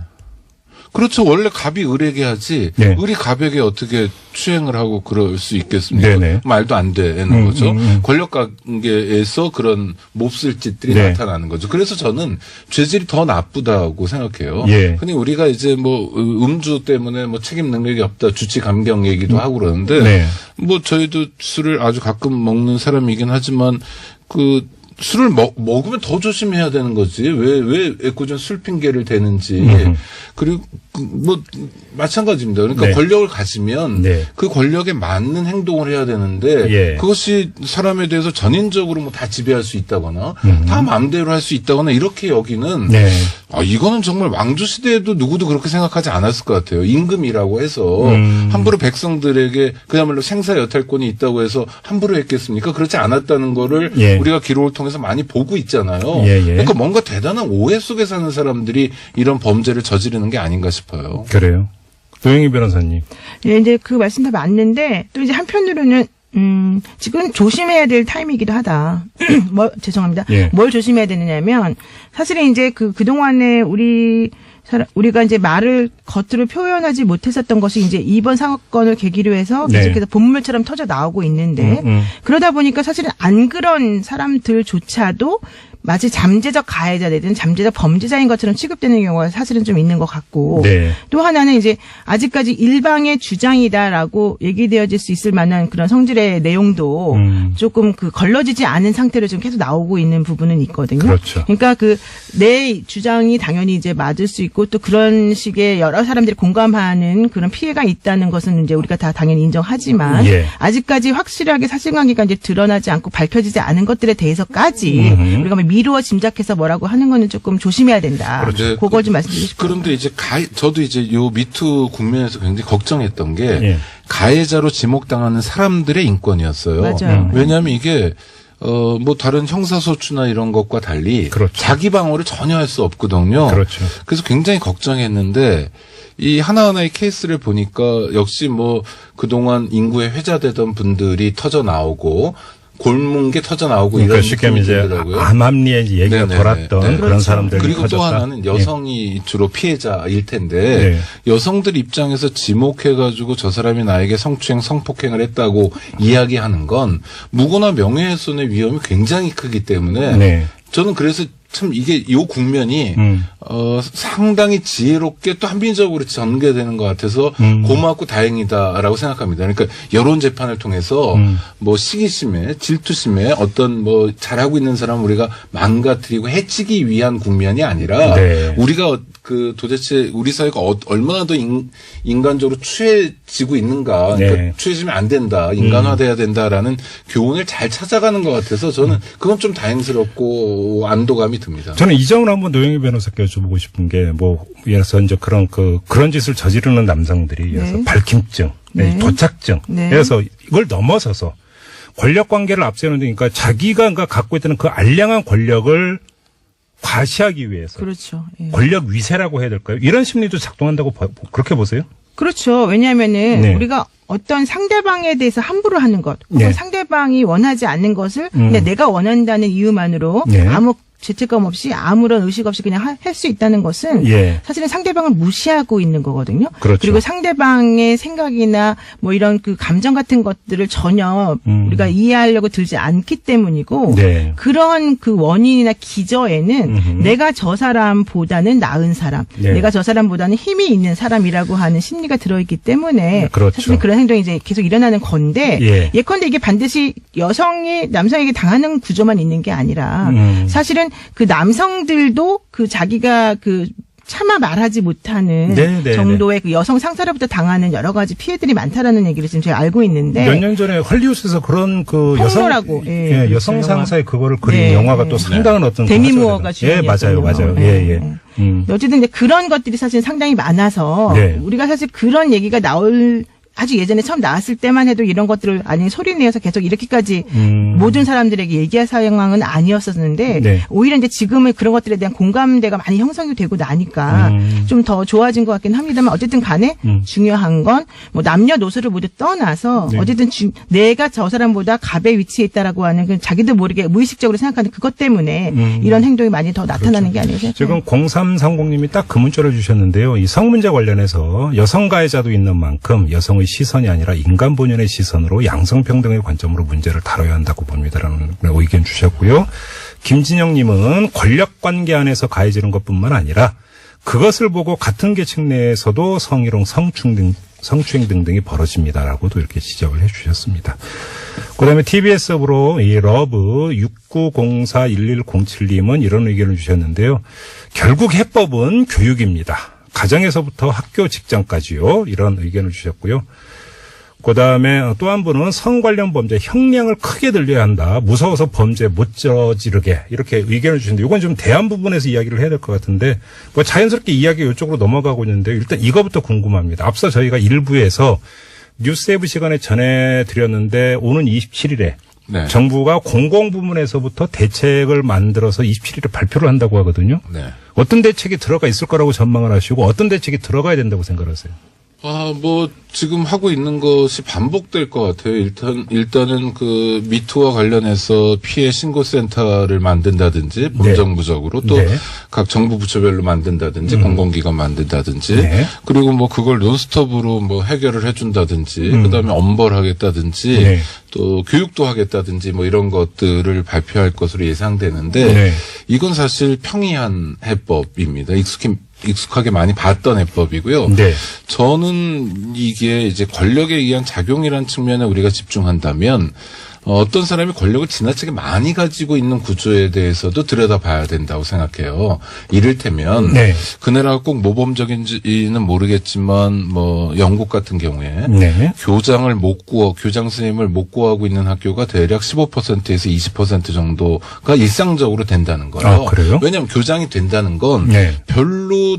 그렇죠. 원래 갑이 을에게 하지 을이 갑에게 어떻게 추행을 하고 그럴 수 있겠습니까? 말도 안 되는 거죠. 권력 관계에서 그런 몹쓸 짓들이 나타나는 거죠. 그래서 저는 죄질이 더 나쁘다고 생각해요. 근데 우리가 이제 뭐 음주 때문에 뭐 책임 능력이 없다, 주치 감경 얘기도 하고 그러는데 뭐 저희도 술을 아주 가끔 먹는 사람이긴 하지만 그 술을 먹으면 더 조심해야 되는 거지. 왜 애꿎은 술 핑계를 대는지. 그리고 뭐 마찬가지입니다. 그러니까 권력을 가지면 그 권력에 맞는 행동을 해야 되는데 그것이 사람에 대해서 전인적으로 뭐 다 지배할 수 있다거나 다 마음대로 할 수 있다거나 이렇게 여기는 이거는 정말 왕조 시대에도 누구도 그렇게 생각하지 않았을 것 같아요. 임금이라고 해서 함부로 백성들에게 그야말로 생사 여탈권이 있다고 해서 함부로 했겠습니까? 그렇지 않았다는 거를 우리가 기록을 통해서 많이 보고 있잖아요. 그러니까 뭔가 대단한 오해 속에 사는 사람들이 이런 범죄를 저지르는 게 아닌가 싶어요.
그래요. 노영희 변호사님.
이제 그 말씀 다 맞는데 또 이제 한편으로는 지금 조심해야 될 타임이기도 하다. 죄송합니다. 뭘 조심해야 되느냐면 사실은 이제 그동안에 우리가 이제 말을 겉으로 표현하지 못했었던 것이 이제 이번 사건을 계기로 해서 계속해서 본물처럼 터져 나오고 있는데 그러다 보니까 사실은 안 그런 사람들조차도 마치 잠재적 가해자든 잠재적 범죄자인 것처럼 취급되는 경우가 사실은 좀 있는 것 같고
네.
또 하나는 이제 아직까지 일방의 주장이다라고 얘기되어질 수 있을 만한 그런 성질의 내용도 조금 그 걸러지지 않은 상태로 지금 계속 나오고 있는 부분은 있거든요.
그렇죠.
그러니까 그 내 주장이 당연히 이제 맞을 수 있고 또 그런 식의 여러 사람들이 공감하는 그런 피해가 있다는 것은 이제 우리가 다 당연히 인정하지만
예.
아직까지 확실하게 사실관계가 이제 드러나지 않고 밝혀지지 않은 것들에 대해서까지 우리가 미루어 짐작해서 뭐라고 하는 거는 조금 조심해야 된다.
그렇죠.
그걸 좀 말씀드리고 싶어요.
그런데 이제 저도 이제 요 미투 국면에서 굉장히 걱정했던 게
예.
가해자로 지목당하는 사람들의 인권이었어요.
맞아요.
왜냐하면 이게 뭐 다른 형사소추나 이런 것과 달리
그렇죠.
자기 방어를 전혀 할 수 없거든요.
그렇죠.
그래서 굉장히 걱정했는데 이 하나하나의 케이스를 보니까 역시 뭐 그동안 인구에 회자되던 분들이 터져 나오고 골문 게 터져 나오고
그러니까
이런
쉽게 하면 이제
분들이더라고요.
암암리에 얘기가
네네네.
돌았던
네.
그런
그렇죠.
사람들이
그리고
터졌다.
또 하나는 여성이 주로 피해자일 텐데
네.
여성들 입장에서 지목해가지고 저 사람이 나에게 성추행, 성폭행을 했다고 이야기하는 건 무고나 명예훼손의 위험이 굉장히 크기 때문에
네.
저는 그래서 참 이게 요 국면이 상당히 지혜롭게 또 합리적으로 전개되는 것 같아서 고맙고 다행이다라고 생각합니다. 그러니까 여론 재판을 통해서 뭐 시기심에 질투심에 어떤 뭐 잘하고 있는 사람 우리가 망가뜨리고 해치기 위한 국면이 아니라
네.
우리가 그 도대체 우리 사회가 얼마나 더 인간적으로 추해지고 있는가,
네.
그러니까 추해지면 안 된다, 인간화돼야 된다라는 교훈을 잘 찾아가는 것 같아서 저는 그건 좀 다행스럽고 안도감이 듭니다.
저는 이 점을 한번 노영희 변호사께 여쭤보고 싶은 게 뭐 예를 들어서 이제 그런 짓을 저지르는 남성들이 예를 들어서 밝힘증, 도착증, 그래서 이걸 넘어서서 권력 관계를 앞세우는 데니까 자기가 갖고 있다는 그 알량한 권력을 과시하기 위해서
그렇죠. 예.
권력 위세라고 해야 될까요? 이런 심리도 작동한다고 그렇게 보세요?
그렇죠. 왜냐하면은
네.
우리가 어떤 상대방에 대해서 함부로 하는 것, 혹은
네.
상대방이 원하지 않는 것을 근데 내가 원한다는 이유만으로
네.
아무 죄책감 없이 아무런 의식 없이 그냥 할 수 있다는 것은
예.
사실은 상대방을 무시하고 있는 거거든요.
그렇죠.
그리고 상대방의 생각이나 뭐 이런 그 감정 같은 것들을 전혀 우리가 이해하려고 들지 않기 때문이고
네.
그런 그 원인이나 기저에는 내가 저 사람보다는 나은 사람,
네.
내가 저 사람보다는 힘이 있는 사람이라고 하는 심리가 들어있기 때문에
그렇죠.
사실 그런 행동이 이제 계속 일어나는 건데
예.
예컨대 이게 반드시 여성이 남성에게 당하는 구조만 있는 게 아니라 사실은 그 남성들도 그 자기가 그 차마 말하지 못하는
네네네.
정도의 그 여성 상사로부터 당하는 여러 가지 피해들이 많다라는 얘기를 지금 제가 알고 있는데
몇 년 전에 헐리우드에서 그런 그
폭로라고.
여성 여성
그렇죠,
상사의 그거를 그린
네.
영화가 또 상당한 어떤
데미
화제가
무어가
됐어요. 예, 맞아요, 맞아요. 예, 예.
어쨌든 이제 그런 것들이 사실 상당히 많아서
네.
우리가 사실 그런 얘기가 나올 아주 예전에 처음 나왔을 때만 해도 이런 것들을 아니 소리 내어서 계속 이렇게까지 모든 사람들에게 얘기할 상황은 아니었었는데
네.
오히려 이제 지금은 그런 것들에 대한 공감대가 많이 형성이 되고 나니까 좀 더 좋아진 것 같긴 합니다만 어쨌든 간에 중요한 건 뭐 남녀노소를 모두 떠나서
네.
어쨌든 내가 저 사람보다 갑의 위치에 있다라고 하는 그 자기도 모르게 무의식적으로 생각하는 그것 때문에 이런 행동이 많이 더 나타나는 게 아니에요.
지금 0330님이 딱 그 문자를 주셨는데요. 이 성문제 관련해서 여성 가해자도 있는 만큼 여성의 시선이 아니라 인간 본연의 시선으로 양성평등의 관점으로 문제를 다뤄야 한다고 봅니다라는 의견 주셨고요. 김진영님은 권력관계 안에서 가해지는 것뿐만 아니라 그것을 보고 같은 계층 내에서도 성희롱, 성추행 등등이 벌어집니다라고도 이렇게 지적을 해주셨습니다. 그다음에 TBS업으로 이 러브 69041107님은 이런 의견을 주셨는데요. 결국 해법은 교육입니다. 가정에서부터 학교, 직장까지요. 이런 의견을 주셨고요. 그다음에 또 한 분은 성 관련 범죄 형량을 크게 늘려야 한다. 무서워서 범죄 못 저지르게 이렇게 의견을 주시는데 이건 좀 대안 부분에서 이야기를 해야 될 것 같은데 뭐 자연스럽게 이야기가 이쪽으로 넘어가고 있는데 일단 이거부터 궁금합니다. 앞서 저희가 일부에서 뉴스세이브 시간에 전해드렸는데 오는 27일에
네.
정부가 공공부문에서부터 대책을 만들어서 27일에 발표를 한다고 하거든요.
네.
어떤 대책이 들어가 있을 거라고 전망을 하시고 어떤 대책이 들어가야 된다고 생각하세요?
지금 하고 있는 것이 반복될 것 같아요. 일단은 그 미투와 관련해서 피해 신고센터를 만든다든지 범정부적으로 또 각 정부 부처별로 만든다든지 공공기관 만든다든지 그리고 그걸 논스톱으로 해결을 해준다든지 그다음에 엄벌하겠다든지 또 교육도 하겠다든지 이런 것들을 발표할 것으로 예상되는데 이건 사실 평이한 해법입니다. 익숙하게 많이 봤던 해법이고요. 저는 이게 이제 권력에 의한 작용이라는 측면에 우리가 집중한다면 어떤 사람이 권력을 지나치게 많이 가지고 있는 구조에 대해서도 들여다봐야 된다고 생각해요. 이를테면 그네라가 꼭 모범적인지는 모르겠지만 영국 같은 경우에 교장 선생님을 못 구하고 있는 학교가 대략 15%에서 20% 정도가 일상적으로 된다는 거예요.
그래요?
왜냐하면 교장이 된다는 건 별로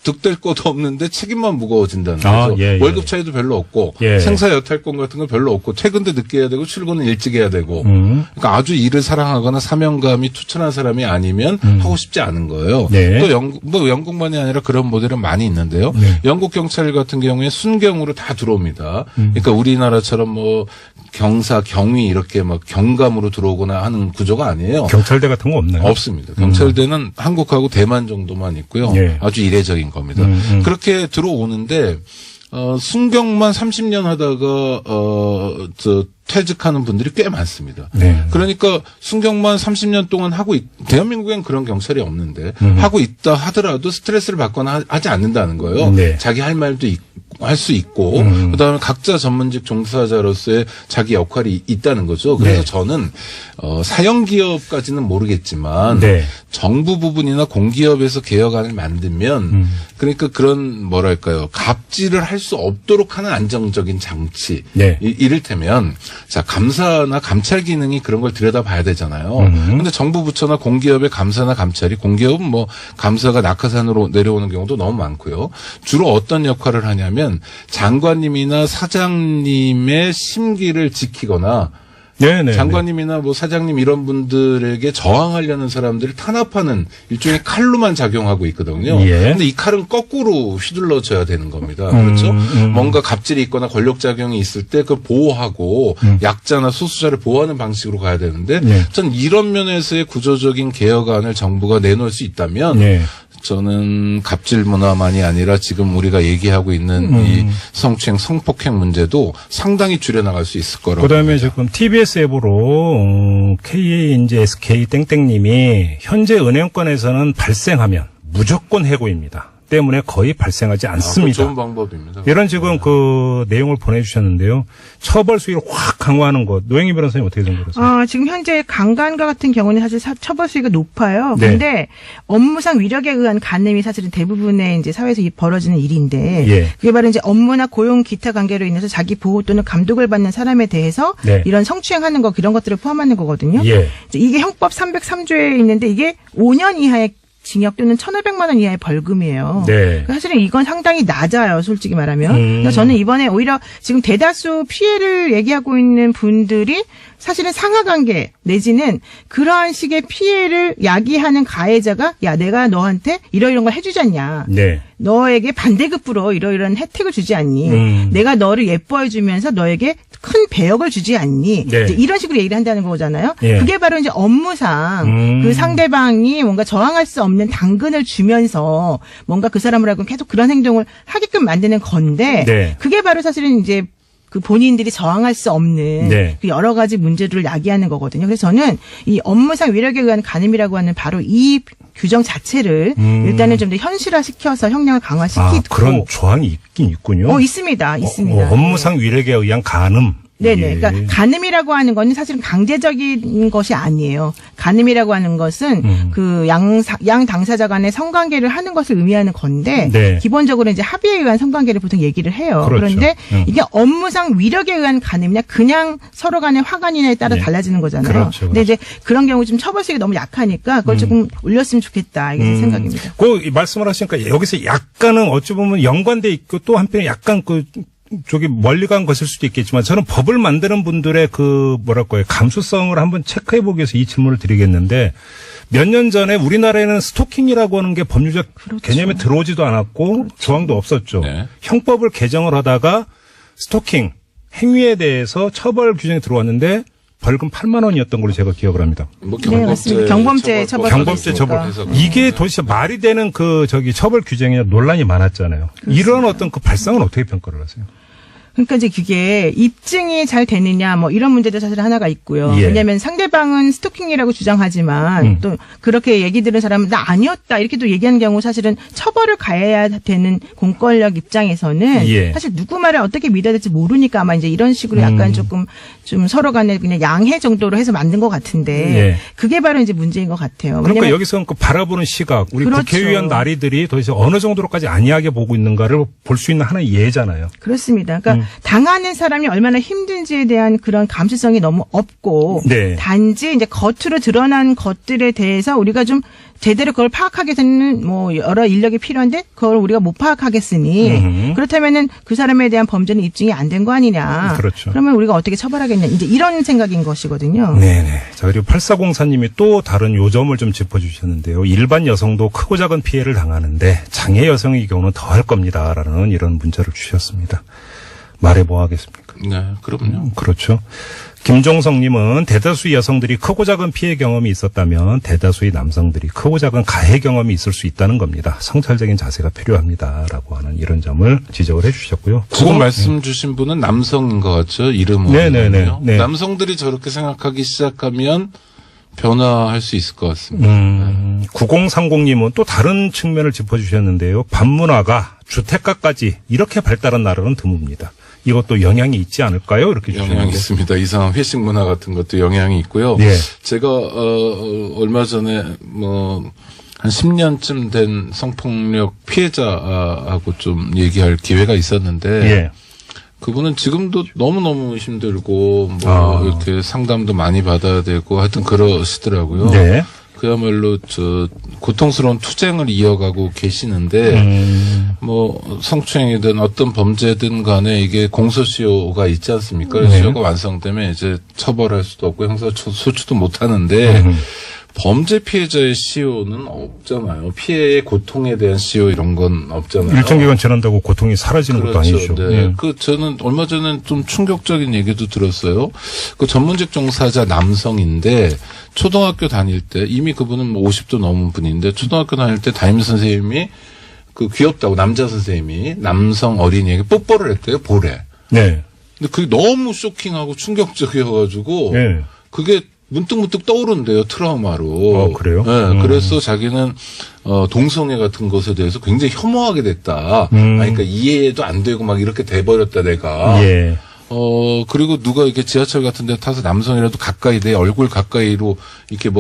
득될 것도 없는데 책임만 무거워진다는 거죠. 월급 차이도 별로 없고 생사 여탈권 같은 거 별로 없고 퇴근도 늦게 해야 되고 출근은 일찍 해야 되고 그러니까 아주 일을 사랑하거나 사명감이 투철한 사람이 아니면 하고 싶지 않은 거예요. 또 영국만이 아니라 그런 모델은 많이 있는데요. 영국 경찰 같은 경우에 순경으로 다 들어옵니다. 그러니까 우리나라처럼 경사, 경위 이렇게 경감으로 들어오거나 하는 구조가 아니에요.
경찰대 같은 거 없나요?
없습니다. 경찰대는 한국하고 대만 정도만 있고요. 아주 이례적인 겁니다. 그렇게 들어오는데 순경만 30년 하다가 퇴직하는 분들이 꽤 많습니다. 그러니까 순경만 30년 동안 대한민국엔 그런 경찰이 없는데 하고 있다 하더라도 스트레스를 받거나 하지 않는다는 거예요. 자기 할 말도 할 수 있고 그다음에 각자 전문직 종사자로서의 자기 역할이 있다는 거죠. 그래서 저는 사형기업까지는 모르겠지만 정부 부분이나 공기업에서 개혁안을 만들면 그러니까 그런 갑질을 할 수 없도록 하는 안정적인 장치. 이를테면 감사나 감찰 기능이 그런 걸 들여다봐야 되잖아요. 근데 정부 부처나 공기업의 감사나 감찰이 공기업은 감사가 낙하산으로 내려오는 경우도 너무 많고요. 주로 어떤 역할을 하냐면 장관님이나 사장님의 심기를 지키거나 장관님이나 사장님 이런 분들에게 저항하려는 사람들을 탄압하는 일종의 칼로만 작용하고 있거든요. 근데 이 칼은 거꾸로 휘둘러져야 되는 겁니다. 그렇죠? 뭔가 갑질이 있거나 권력작용이 있을 때 그걸 보호하고 약자나 소수자를 보호하는 방식으로 가야 되는데 전 이런 면에서의 구조적인 개혁안을 정부가 내놓을 수 있다면 저는 갑질 문화만이 아니라 지금 우리가 얘기하고 있는 이 성추행, 성폭행 문제도 상당히 줄여나갈 수 있을 거라고.
그다음에 봅니다. 지금 TBS 앱으로 SK 땡땡님이 현재 은행권에서는 발생하면 무조건 해고입니다. 때문에 거의 발생하지 않습니다.
좋은 방법입니다.
이런 지금 그 내용을 보내주셨는데요. 처벌 수위를 확 강화하는 것. 노영희 변호사님 어떻게 생각하세요?
지금 현재 강간과 같은 경우는 사실 처벌 수위가 높아요. 그런데 업무상 위력에 의한 간음이 사실은 대부분의 이제 사회에서 벌어지는 일인데 그게 바로 이제 업무나 고용 기타 관계로 인해서 자기 보호 또는 감독을 받는 사람에 대해서 이런 성추행하는 거 이런 것들을 포함하는 거거든요. 이게 형법 303조에 있는데 이게 5년 이하의 징역 또는 1,500만 원 이하의 벌금이에요. 사실은 이건 상당히 낮아요, 솔직히 말하면. 그래서 저는 이번에 오히려 지금 대다수 피해를 얘기하고 있는 분들이 사실은 상하관계 내지는 그러한 식의 피해를 야기하는 가해자가 내가 너한테 이런 걸 해주지 않냐. 너에게 반대급부로 이런 혜택을 주지 않니. 내가 너를 예뻐해주면서 너에게 큰 배역을 주지 않니. 이제 이런 식으로 얘기를 한다는 거잖아요. 그게 바로 이제 업무상 그 상대방이 뭔가 저항할 수 없는 당근을 주면서 뭔가 그 사람을 하고 계속 그런 행동을 하게끔 만드는 건데 그게 바로 사실은 이제 그 본인들이 저항할 수 없는 그 여러 가지 문제들을 야기하는 거거든요. 그래서 저는 이 업무상 위력에 의한 간음이라고 하는 바로 이 규정 자체를 일단은 좀 더 현실화시켜서 형량을 강화시키고
그런 조항이 있긴 있군요.
있습니다.
업무상 위력에 의한 간음.
그러니까 간음이라고 하는 거는 사실은 강제적인 것이 아니에요. 간음이라고 하는 것은 그 양 당사자 간의 성관계를 하는 것을 의미하는 건데 기본적으로 이제 합의에 의한 성관계를 보통 얘기를 해요. 그런데 이게 업무상 위력에 의한 간음이냐 그냥 서로 간의 화관이냐에 따라 달라지는 거잖아요. 근데 이제 그런 경우 좀 처벌수위가 너무 약하니까 그걸 조금 올렸으면 좋겠다 이게 제 생각입니다.
그 말씀을 하시니까 여기서 약간은 어찌 보면 연관돼 있고 또 한편에 약간 저기 멀리 간 것일 수도 있겠지만 저는 법을 만드는 분들의 그 뭐랄까요 감수성을 한번 체크해 보기 위해서 이 질문을 드리겠는데 몇 년 전에 우리나라에는 스토킹이라고 하는 게 법률적 그렇죠. 개념에 들어오지도 않았고 그렇죠. 조항도 없었죠. 네. 형법을 개정을 하다가 스토킹 행위에 대해서 처벌 규정이 들어왔는데 벌금 8만 원이었던 걸로 제가 기억을 합니다.
뭐 경범죄 처벌.
경범죄 처벌. 이게 도대체 말이 되는 그 처벌 규정에 논란이 많았잖아요. 그렇습니다. 이런 어떤 그 발상은 어떻게 평가를 하세요?
그러니까 이제 그게 입증이 잘 되느냐 뭐 이런 문제도 사실 하나가 있고요. 예. 왜냐하면 상대방은 스토킹이라고 주장하지만 또 그렇게 얘기 들은 사람은 나 아니었다 이렇게 또 얘기하는 경우 사실은 처벌을 가해야 되는 공권력 입장에서는 예. 사실 누구 말을 어떻게 믿어야 될지 모르니까 아마 이제 이런 식으로 약간 조금 좀 서로 간에 그냥 양해 정도로 해서 만든 것 같은데 예. 그게 바로 이제 문제인 것 같아요.
그러니까 여기서 그 바라보는 시각 우리 그렇죠. 국회의원 나리들이 도대체 어느 정도로까지 안이하게 보고 있는가를 볼 수 있는 하나의 예잖아요.
그렇습니다. 그러니까 당하는 사람이 얼마나 힘든지에 대한 그런 감수성이 너무 없고 네. 단지 이제 겉으로 드러난 것들에 대해서 우리가 좀 제대로 그걸 파악하기 위해서는 뭐 여러 인력이 필요한데 그걸 우리가 못 파악하겠으니 그렇다면은 그 사람에 대한 범죄는 입증이 안 된 거 아니냐. 그렇죠. 그러면 우리가 어떻게 처벌하겠냐. 이제 이런 생각인 것이거든요.
네네. 자, 그리고 8404님이 또 다른 요점을 좀 짚어주셨는데요. 일반 여성도 크고 작은 피해를 당하는데 장애 여성의 경우는 더 할 겁니다라는 이런 문자를 주셨습니다. 말해 뭐 하겠습니까?
네, 그럼요.
그렇죠. 김종성님은 대다수 여성들이 크고 작은 피해 경험이 있었다면 대다수의 남성들이 크고 작은 가해 경험이 있을 수 있다는 겁니다. 성찰적인 자세가 필요합니다라고 하는 이런 점을 지적을 해주셨고요.
지금 말씀 주신 분은 남성인 것 같죠? 이름은. 네네네. 네. 남성들이 저렇게 생각하기 시작하면 변화할 수 있을 것 같습니다.
9030님은 또 다른 측면을 짚어주셨는데요. 반문화가 주택가까지 이렇게 발달한 나라는 드뭅니다. 이것도 영향이 있지 않을까요? 이렇게 주셨는데.
영향이 있습니다. 이상한 회식 문화 같은 것도 영향이 있고요. 예. 제가 얼마 전에 한 10년쯤 된 성폭력 피해자하고 좀 얘기할 기회가 있었는데 예. 그분은 지금도 너무너무 힘들고 이렇게 상담도 많이 받아야 되고 하여튼 그러시더라고요. 네. 그야말로 고통스러운 투쟁을 이어가고 계시는데 성추행이든 어떤 범죄든 간에 이게 공소시효가 있지 않습니까? 네. 시효가 완성되면 이제 처벌할 수도 없고 형사 소추도 못 하는데 범죄 피해자의 시효는 없잖아요. 피해의 고통에 대한 시효 이런 건 없잖아요.
일정 기간 지난다고 고통이 사라지는
그렇죠.
것도 아니죠.
네. 저는 얼마 전에 좀 충격적인 얘기도 들었어요. 그 전문직 종사자 남성인데 초등학교 다닐 때 이미 그분은 50도 넘은 분인데 초등학교 다닐 때 담임 선생님이 그 귀엽다고 남자 선생님이 남성 어린이에게 뽀뽀를 했대요. 볼에. 네. 근데 그게 너무 쇼킹하고 충격적이어가지고 그게 문득문득 떠오른대요, 트라우마로.
그래요?
네, 그래서 자기는, 동성애 같은 것에 대해서 굉장히 혐오하게 됐다. 그러니까 이해도 안 되고 막 이렇게 돼버렸다, 내가. 예. 그리고 누가 이렇게 지하철 같은 데 타서 남성이라도 가까이 내 얼굴 가까이로 이렇게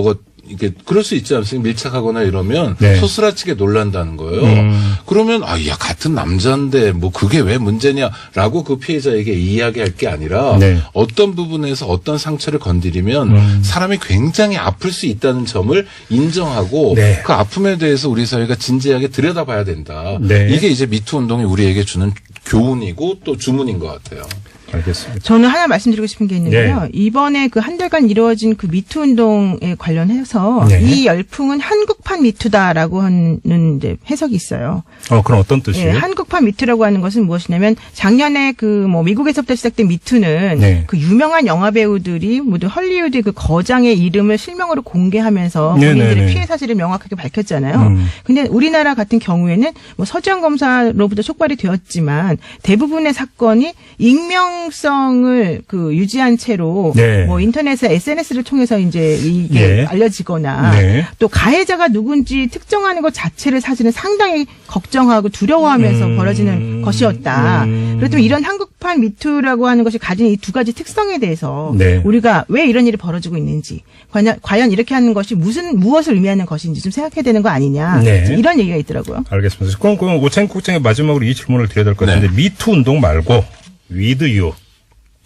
이게 그럴 수 있지 않습니까? 밀착하거나 이러면 네. 소스라치게 놀란다는 거예요. 그러면 같은 남자인데 뭐 그게 왜 문제냐라고 그 피해자에게 이야기할 게 아니라 네. 어떤 부분에서 어떤 상처를 건드리면 사람이 굉장히 아플 수 있다는 점을 인정하고 네. 그 아픔에 대해서 우리 사회가 진지하게 들여다봐야 된다. 네. 이게 이제 미투 운동이 우리에게 주는 교훈이고 또 주문인 것 같아요.
알겠습니다.
저는 하나 말씀드리고 싶은 게 있는데요. 네. 이번에 그 한 달간 이루어진 그 미투 운동에 관련해서 네. 이 열풍은 한국판 미투다라고 하는 이제 해석이 있어요.
그럼 어떤 뜻이에요?
네, 한국판 미투라고 하는 것은 무엇이냐면 작년에 미국에서부터 시작된 미투는 네. 그 유명한 영화 배우들이 모두 헐리우드 그 거장의 이름을 실명으로 공개하면서 본인들의 피해 사실을 명확하게 밝혔잖아요. 근데 우리나라 같은 경우에는 서지현 검사로부터 촉발이 되었지만 대부분의 사건이 익명성을 유지한 채로 네. 인터넷에 SNS를 통해서 이제 이게 네. 알려지거나 네. 또 가해자가 누군지 특정하는 것 자체를 사실은 상당히 걱정하고 두려워하면서 벌어지는 것이었다. 그렇다면 이런 한국판 미투라고 하는 것이 가진 이 두 가지 특성에 대해서 네. 우리가 왜 이런 일이 벌어지고 있는지 과연 이렇게 하는 것이 무엇을 의미하는 것인지 좀 생각해야 되는 거 아니냐. 네. 이런 얘기가 있더라고요.
알겠습니다. 그럼 오창익 국장의 마지막으로 이 질문을 드려야 될 것 같은데 네. 미투 운동 말고 위드유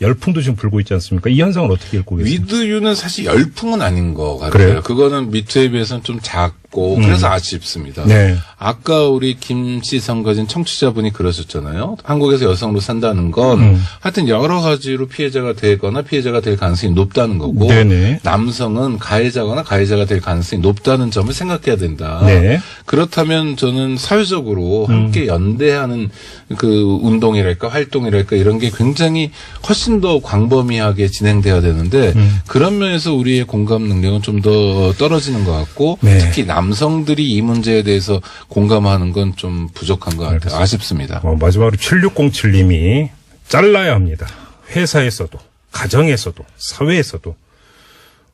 열풍도 지금 불고 있지 않습니까? 이 현상을 어떻게 읽고 계세요?
위드유는 사실 열풍은 아닌 것 같아요.
그래요?
그거는 미투에 비해서는 좀 없고 그래서 아쉽습니다. 네. 아까 우리 김씨 선거진 청취자분이 그러셨잖아요. 한국에서 여성으로 산다는 건 하여튼 여러 가지로 피해자가 되거나 피해자가 될 가능성이 높다는 거고 네네. 남성은 가해자거나 가해자가 될 가능성이 높다는 점을 생각해야 된다. 네. 그렇다면 저는 사회적으로 함께 연대하는 그 운동이랄까 활동이랄까 이런 게 굉장히 훨씬 더 광범위하게 진행돼야 되는데 그런 면에서 우리의 공감 능력은 좀 더 떨어지는 것 같고 네. 특히 남성들이 이 문제에 대해서 공감하는 건 좀 부족한 것 같아요. 아쉽습니다.
마지막으로 7607님이 잘라야 합니다. 회사에서도 가정에서도 사회에서도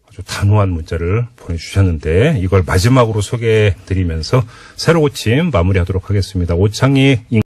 아주 단호한 문자를 보내주셨는데 이걸 마지막으로 소개해드리면서 새로 고침 마무리하도록 하겠습니다. 오창희